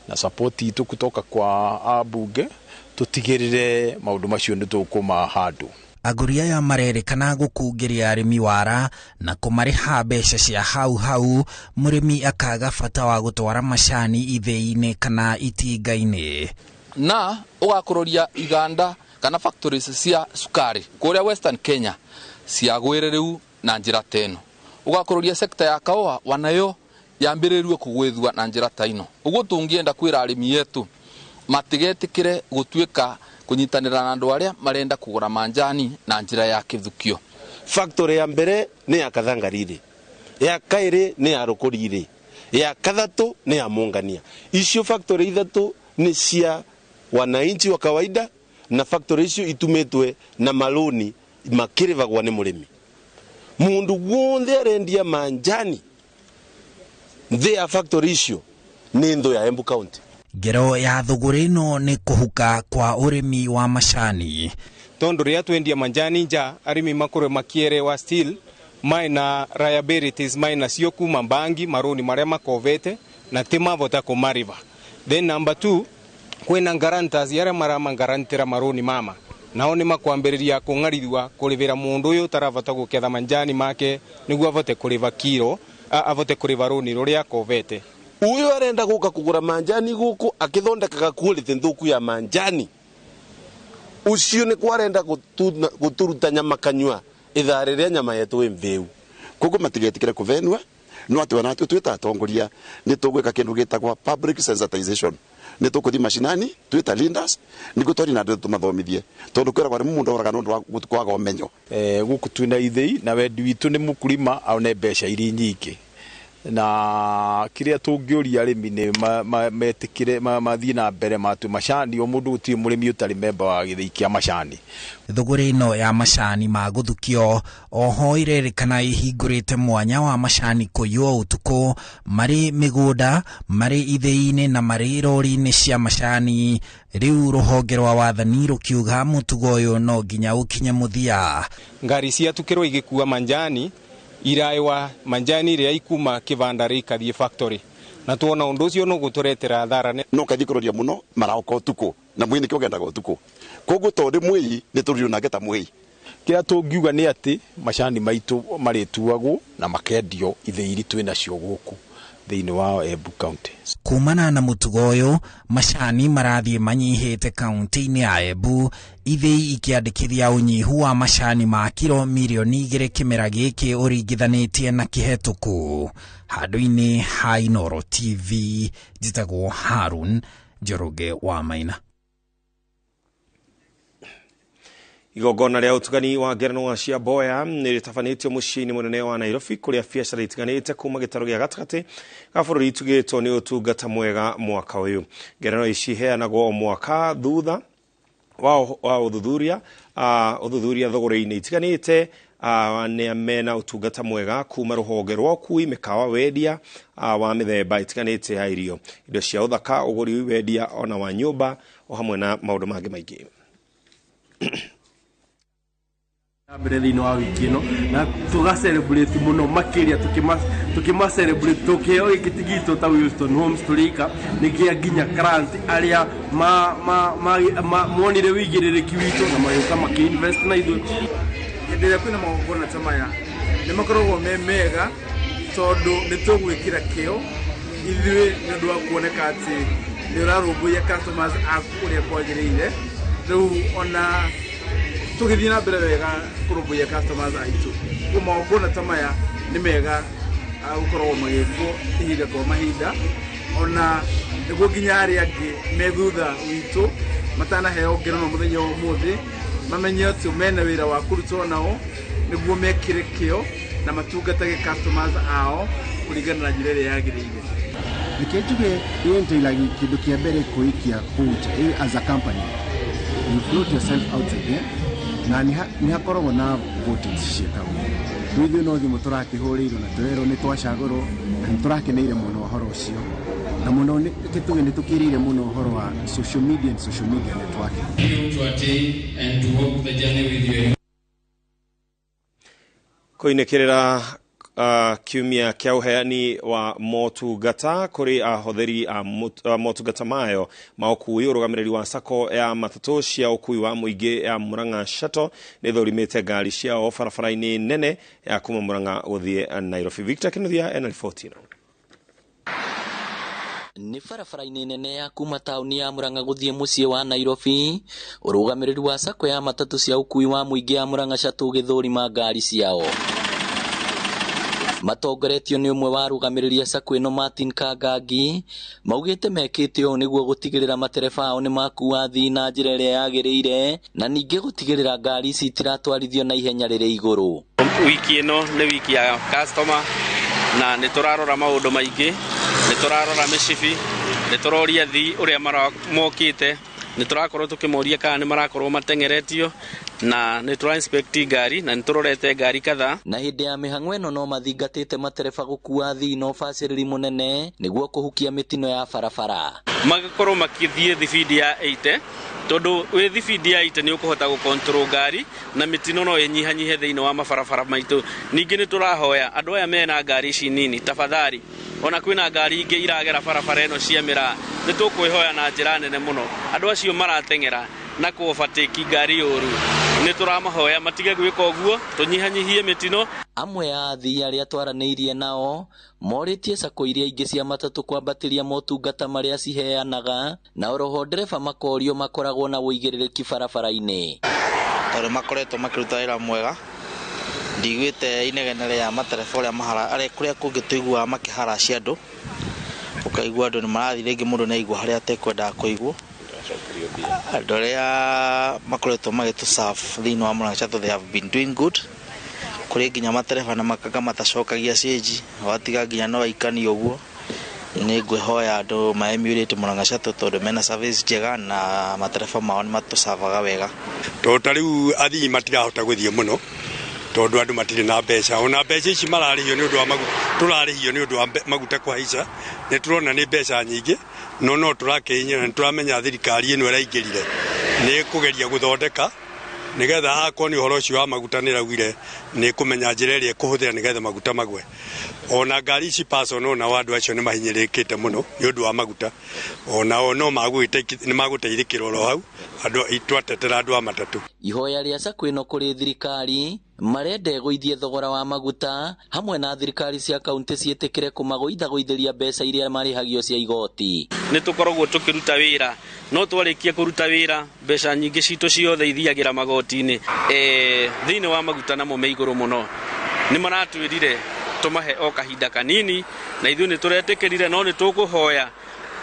na support itu kutoka kwa abunge tutigirire maundu macio nitukuma handu. Aguri aya marerikana gukungiria arimi wara na kumariha mbeca cia hau murimi akaga bata wa gutwara macani ithei-ini kana itinga-ini na ugakururia iganda kana factories cia sukari kuria Western Kenya ciagwire riu na njira teno ugakururia sekta ya kaoa wanayo yambiririo kugwithwa na njira taino uguo tungienda kwira arimi yetu matigetikire gutuika kunyitanira na andu aria marenda kugura manjani na njira ya kithukio. Factory ya mbere ni ya Kathangarire, ya kairi ni ya Rukurire, ya kathatu ni ya Mungania. Icio factory ithatu ni cia wananchi wa kawaida na factory icio itumetwe na maloni makirivagwa ni murimi. Mundu wothe arendia manjani thea factory icio ni ndo ya Embu County. Ngero ya thuguri no ni kuhuka kwa urimi wa macani tondu ria twendia manjani nja arimi makore makiere wa steel maina liabilities maina cio kuma bangi maroni maria makovete na timavota kumariva. Then number 2 kwina guarantors yare marama garantira maroni mama nao ni makwambiriria kungarithwa kurivira mundu uyu taravota guketha manjani make niguo avote kuriva kilo avote kuriva roni ruria kovete. Uyo arenda guka kugura manjani guku akithondekaga quality nthuku ya manjani ucio ni kwarenda guturuta nyama kanywa ithariria nyama yetu imveu kuko matigetikire kuvenwa no ati wana twita atongoria ni tugwika kindu gitagwa public sensitization ni tukuthi mashinani twita leaders ni gutori na ndu tumathomithie tondu kwera kwari mundu oraga ndu kwaga umenyo guku twina ithei na wendi witu ni mukulima au ne besha iri nyingi na kiria tungiuria arimi ni metikire mathii na mbere matu macani o mundu gutie murimi utari memba wa githii kia macani. Thuguri no ya macani ma guthukio oho irerikana ihingurite mwanya wa macani kuywo utuku mari migunda mari ithei-ini na mari rori-ini cia macani. Riu ruhonge rwa wathani rukiuga mutugo uyu no nginya ukinye muthia. Ngari cia tukirwo igikua manjani iraiwa manjani ria ikuma kivanda rikathie factory na tuona undu ucio no guturetera thara no kathikururia muno marauka utuku na mwini kiogendaga utuku koguo tondu mwii ni turiyo na geta mwii kira tungiuga ni ati macani maitu marituagwo na makendio itheiri twina cio guku thiini wa Embu County. Kumana na mutugo uyu macani marathie manyihite kaunti-ini ya Embu ithei ikiandikithia unyihu wa macani ma kilo milioni 2 kimera giki uringithanitie na kihetuku. Handu-ini ha Inooro TV njitagwo Harun Njoroge wa Maina. Igogona ria utugani wa ngerenwa cia boya ni ritafanitio muciini munene wa Nairobi kuria biacara itiganite kuma gitaro gia gatakati ga bururi itugitwo ni utungata mwega mwaka uyu. Ngerenwa ici heanagwo mwaka thutha wa uthuthuria thogore-ini itiganite ni amena utungata mwega kuma ruhonge rwa kui mikawa wendia wa mithemba itiganite ya irio indo cia uthaka uguri wendia ona wa nyumba o hamwe na maundu mangi maingi. Mbere thini wa wiki ino na tuga celebrate muno makiria tukima celebrate tukio gikitigito ta Wilson Homes turika nikia ginya grant aria monire wigiririki witu na mayuka makiinvest na ithu ndira kwina magongona ta maya ni makoragwo mega tondu ni tugwikira kio ithuĩ nĩ ũndũ wa kuoneka atĩ nĩ ũrarũmbũiya customers aku ũrĩa kwagĩrĩire rĩu ona tũgĩthiĩ na mbere wega kũrũmbũiya customers aitũ ũguo magongona ta maya nĩ mega gũkoragwo magĩkwo ihinda kwa mahinda ona nĩguo nginya arĩa angĩ me thutha witũ matanaheo ngero no muthenya umuthi mamenye ati mena wira wa kurutwo nao niguo mekire kio na matungatage customers ao kuringana na njira iria yagiriire. Nikijuge yenteilagi kindu kia mbere kuikia put as a company, you float yourself out there na ni hakoragwo na voting cietagwo ithuĩ no thimũ tũrakĩhũrĩirwo na tũrerwo nĩ twacagũrwo na nĩ tũrakeneire mũno ũhoro ũcio na mũno nĩ tũkĩrĩire mũno ũhoro wa social media networking. Kuinĩkĩrĩra kiumia kia uheani wa motungata kuri ahotheri a motungata mayo maokui urugamiriri wa sako ya matatu cia ukui wa muingi ya Murang'a Shuttle ni thorimite ngari ciao barabara-ini nene ya kuma Murang'a guthie Nairobi. Victor Kinuthia ena riboti ino. Ni barabara-ini nene ya kuma tauni ya Murang'a guthie mucii wa Nairobi, urugamiriri wa sako ya matatu cia ukui wa muingi ya Murang'a Shuttle githurima ngari ciao. Matongoretio ni umwe wa rugamiriria sako ino Martin Kangangi maugite mekite o niguo gutigirira matereba ao ni makuwa thii na njira iria yagiriire na ninge gutigirira ngari ici itiratwarithio na ihenya riri iguru. Wiki ino ni wiki ya customer na ni turarora maundu maingi, ni turarora mishifi, ni turoria thii uria maramokite, ni turakorwo tukimoria kana ni marakorwo matengeretio na ni tura inspect ngari na ni turorete ngari kadhaa. Na hindi ya mihang'o ino no mathingatite matereba gukuwa thii no baciriri munene niguo kuhukia mitino ya barabara. Magakorwo makithie thibidi ya 80 tondu we thibidi ya 80 ni ukuhota gu control ngari na mitino no inyihanyihe thiini wa mabarabara maitu. Ningi ni turahoya andu aya mena ngari ici nini tafadhali ona kwina ngari ingi iragera barabara ino cia mira ni tukwihoya na njira nene muno andu acio maratengera na kuofatiki ngari uru ni turamahoya matige gwika uguo tunyihanyihie mitino. Amwe ya athii aria twaraniirie nao moritie sako iria ingi cia matatu kwambatiria motungata maria ciheanaga na oroho ndereba makorio makoragwo na uigiririki barabara-ini tori makoretwo makiruta wira mwega. Ndigwite inegene ya matereba uria mahara aria kuria kungi tuigua makiharacia andu ukaigua andu ni marathi ringi mundu ni aigua haria atekwenda kuigua. Andu aria makoretwo magitu serve thiini wa Murang'a Shuttle they have been doing good. Kuri nginya matereba na makaga matacokagia stage watiga nginya no aikani uguo. Ni ngwihoya andu maemulate Murang'a Shuttle tondu mena service njega na matereba mao ni matusavaga wega. Tota riu athii matirahota guthie muno tondu andu matire na mbeca, ona mbeca ici mararihio ni undu wa turarihio ni undu wa maguta kwaica. Ni turona ni mbeca nyingi no turakinya na turamenya thirikari ino iraingirire ni kugeria guthondeka nigetha akwo ni uhoro ucio wa maguta ni raugire ni kumenya njira iria kuhuthira nigetha maguta magwe. Ona ngari ici personal na wandu acio ni mahinyirikite muno ni undu wa maguta, ona no maguteithikira ro hau andu itwatetera andu a matatu. Ihoya ria sako ino kuri thirikari marende guithie thogora wa maguta hamwe na thirikari cia kaunti cietikire kumagoithagoitheria mbeca iria marihagio cia igoti. Ni tukoragwo tukiruta wira no twarikia kuruta wira mbeca nyingi citu ciothe ithiagira magoti-ini thiini wa maguta namo me iguru muno. Ni maratwirire tumahe o kahinda kanini na ithuĩ ni turetikirire no ni tukuhoya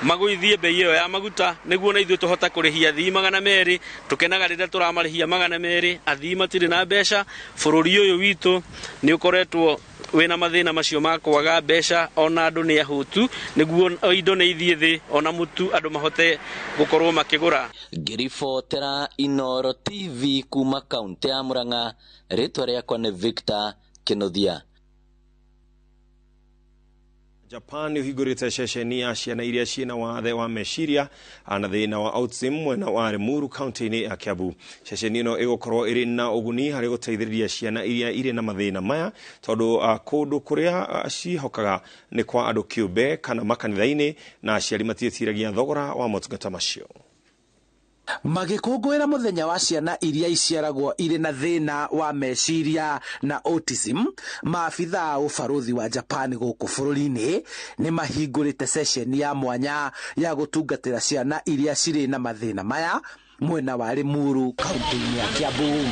maguithie bei iyo ya maguta niguo na ithuĩ tuhota kurihia athii 200 tukenaga rĩrĩa turamarihia 200 athii matire na mbeca. Bururi uyu witu ni ukoretwo wina mathina macio ma kwaga mbeca ona andu ni ahutu niguo indo ni ithie thi ona mutu andu mahote gukorwo makigura. Ngiribotera Inooro TV kuma kaunti ya Murang'a, ritwa riakwa ni Victor Kinuthia. Japan uhingurite ceceni ya ciana iria ciina wathe wa meciria na thina wa autism mwena wa Limuru county-ini ya Kiambu. Ceceni ino igukorwo iri na uguni hari guteithĩrĩria ciana iria iri na mathina maya tondu kundu kuria cihokaga ni kwa andu kiumbe kana makanitha-ini na aciari matiĩtiragia thogora wa motungata macio. Magikungwira muthenya wa ciana iria iciaragwo iri na thina wa meciria na autism, maabitha ubaruthi wa Japan guku bururi-ini ni mahingurite sesheni ya mwanya ya gutungatira ciana iria ciri na mathina maya mwena wa Limuru kaunti-ini ya Kiambu.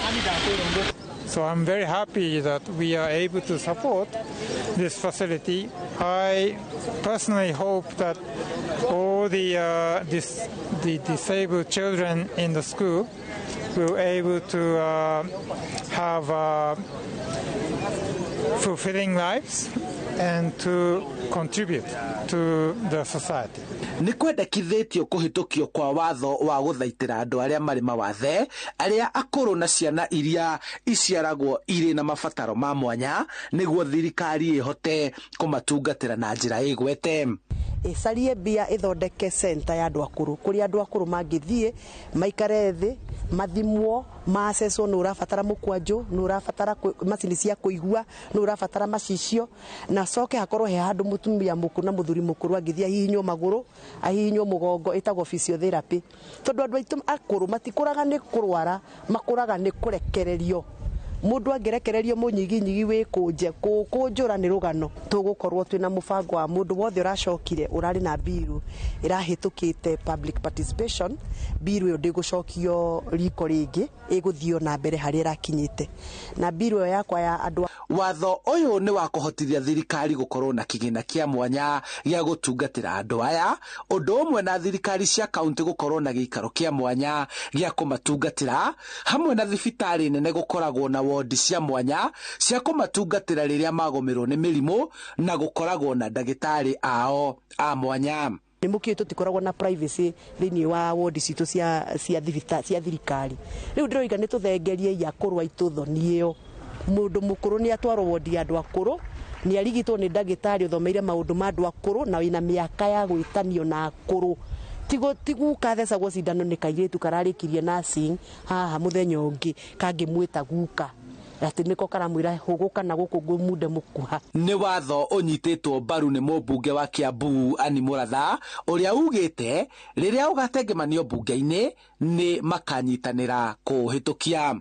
So I'm very happy that we are able to support this facility I personally hope that all the disabled children in the school will able to have fulfilling lives and to contribute to the society. Nĩ kwendekithĩtio kũhĩtũkio kwa watho wa gũthaitĩra andũ arĩa marĩ mawathe arĩa akũrũ na ciana iria iciaragwo irĩ na mabataro ma mwanya nĩguo thirikari ĩhote kũmatungatĩra na njĩra ĩgwete. Ĩcarie mbia ĩthondeke center ya andũ akũrũ kũrĩa andũ akũrũ mangĩthiĩ maikare thĩ mathimwo macecwo nĩ ũrabatara mũkwanjũ nĩ ũrabatara macini cia kũigua nĩ ũrabatara macicio na coke hakorwo he handũ mũtumia mũkũrũ na mũthuri mũkũrũ angĩthiĩ ahihinywo magũrũ ahihinywo mũgongo ĩtagwo physiotherapy tondũ andũ aitũ akũrũ matikũraga nĩ kũrwara makũraga nĩ kũrekererio mundu angerekererio munyiginyigi wikuje kũnjũra nĩ rũgano tũgũkorwo twĩna mũbango wa mundu wothe ũracokire ũrarĩ na biru ĩrahĩtũkĩte public participation biru ĩyo ndĩgũcokio riko rĩngĩ ĩgũthio na mbere harĩa ĩrakinyĩte na biru ĩyo yakwa ya andũ watho ũyũ nĩ wa kũhotithia thirikari gũkorwo na kĩgĩna kĩa mwanya gĩa gũtungatĩra andũ aya ũndũ ũmwe na thirikari cia kaunti gũkorwo na gĩikaro kĩa mwanya gĩa kũmatungatĩra hamwe na thibitarĩ nene gũkoragwo na wodi cia mwanya cia kũmatungatĩra rĩrĩa magũmĩrwo nĩ mĩrimũ na gũkoragwo na ndagĩtarĩ ao a mwanya. Nĩ mũkĩo tũtikoragwo na privacy thĩinĩ wa wodi citũ cia thirikari rĩu ndĩroiga nĩ tũthengerie ya kũrwa itũ thoni ĩyo mũndũ mũkũrũ nĩ atwarwo wodi ya andũ akũrũ nĩ arigitwo nĩ ndagĩtarĩ ũthomeire maũndũ ma andũ akũrũ na wĩna mĩaka ya gwĩtanio na akũrũ tiguka thecagwo cindano nĩ kairĩtu kararĩkirie nursing haha mũthenya ũngĩ kangĩmwĩta guka ati niko karamwira huguka na guku ngumude mukuha. Nĩ watho ũnyitĩtwo mbaru nĩ mũmbunge wa Kiambu Anne Mũratha ũrĩa ugĩte rĩrĩa ũgatengemanio mbunge-inĩ nĩ makanyitanĩra kũhĩtũkia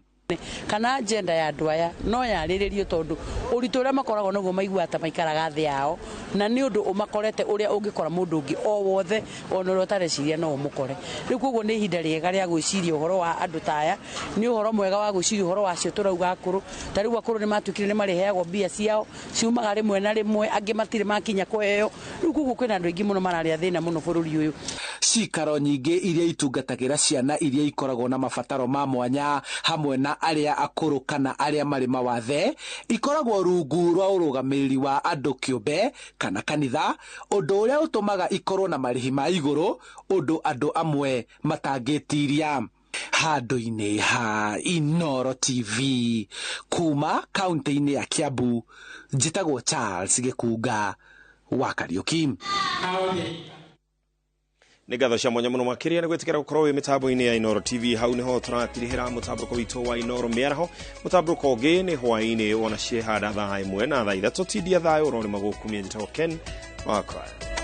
kana agenda ya andũ aya no yarĩrĩrio tondũ ũritũ ũrĩa makoragwo naguo maiguata maikaraga thĩ yao na nĩ ũndũ ũmakorete ũrĩa ũngĩkora mũndũ ũngĩ o wothe ona ũrĩa ũtareciria no ũmũkore rĩu koguo nĩ ihinda rĩega rĩa gwĩciria ũhoro wa andũ taya nĩ ũhoro mwega wa gwĩciria ũhoro wacio tũrauga akũrũ ta rĩu akũrũ nĩ matuĩkire nĩ mareheagwo mbia ciao ciumaga rĩmwe na rĩmwe angĩ matirĩ makinya kũheo rĩu koguo kwĩna andũ aingĩ mũno mararĩa thĩna mũno bũrũri ũyũ. Cikaro nyingĩ iria itungatagĩra ciana iria ikoragwo na mabataro ma mwanya hamwe na arĩa akũrũ kana arĩa marĩ mawathe ikoragwo rungu rwa ũrũgamĩrĩri wa andũ kĩũmbe kana kanitha ũndũ ũrĩa ũtũmaga ikorwo na marĩhi ma igũrũ ũndũ andũ amwe matangĩtiria. Handũ-inĩ ha Inooro TV kuma kaunti-inĩ ya Kiambu njĩtagwo Charles Gĩkunga wa Kariuki. Nĩ ngatho cia mwanya mũno makĩria nĩ gwĩtĩkĩra gũkorwo wĩ mĩtambo-inĩ ya Inooro TV. Hau nĩho tũratirihĩra mũtambũrũko witũ wa Inooro mĩaraho. Mũtambũrũko ũngĩ nĩ hwaĩ-inĩ wona ciehanda thaa ĩmwe na thaa ithatũ tindia thayũ ũrorĩ magũkumia njĩtagwo Ken wa Crime.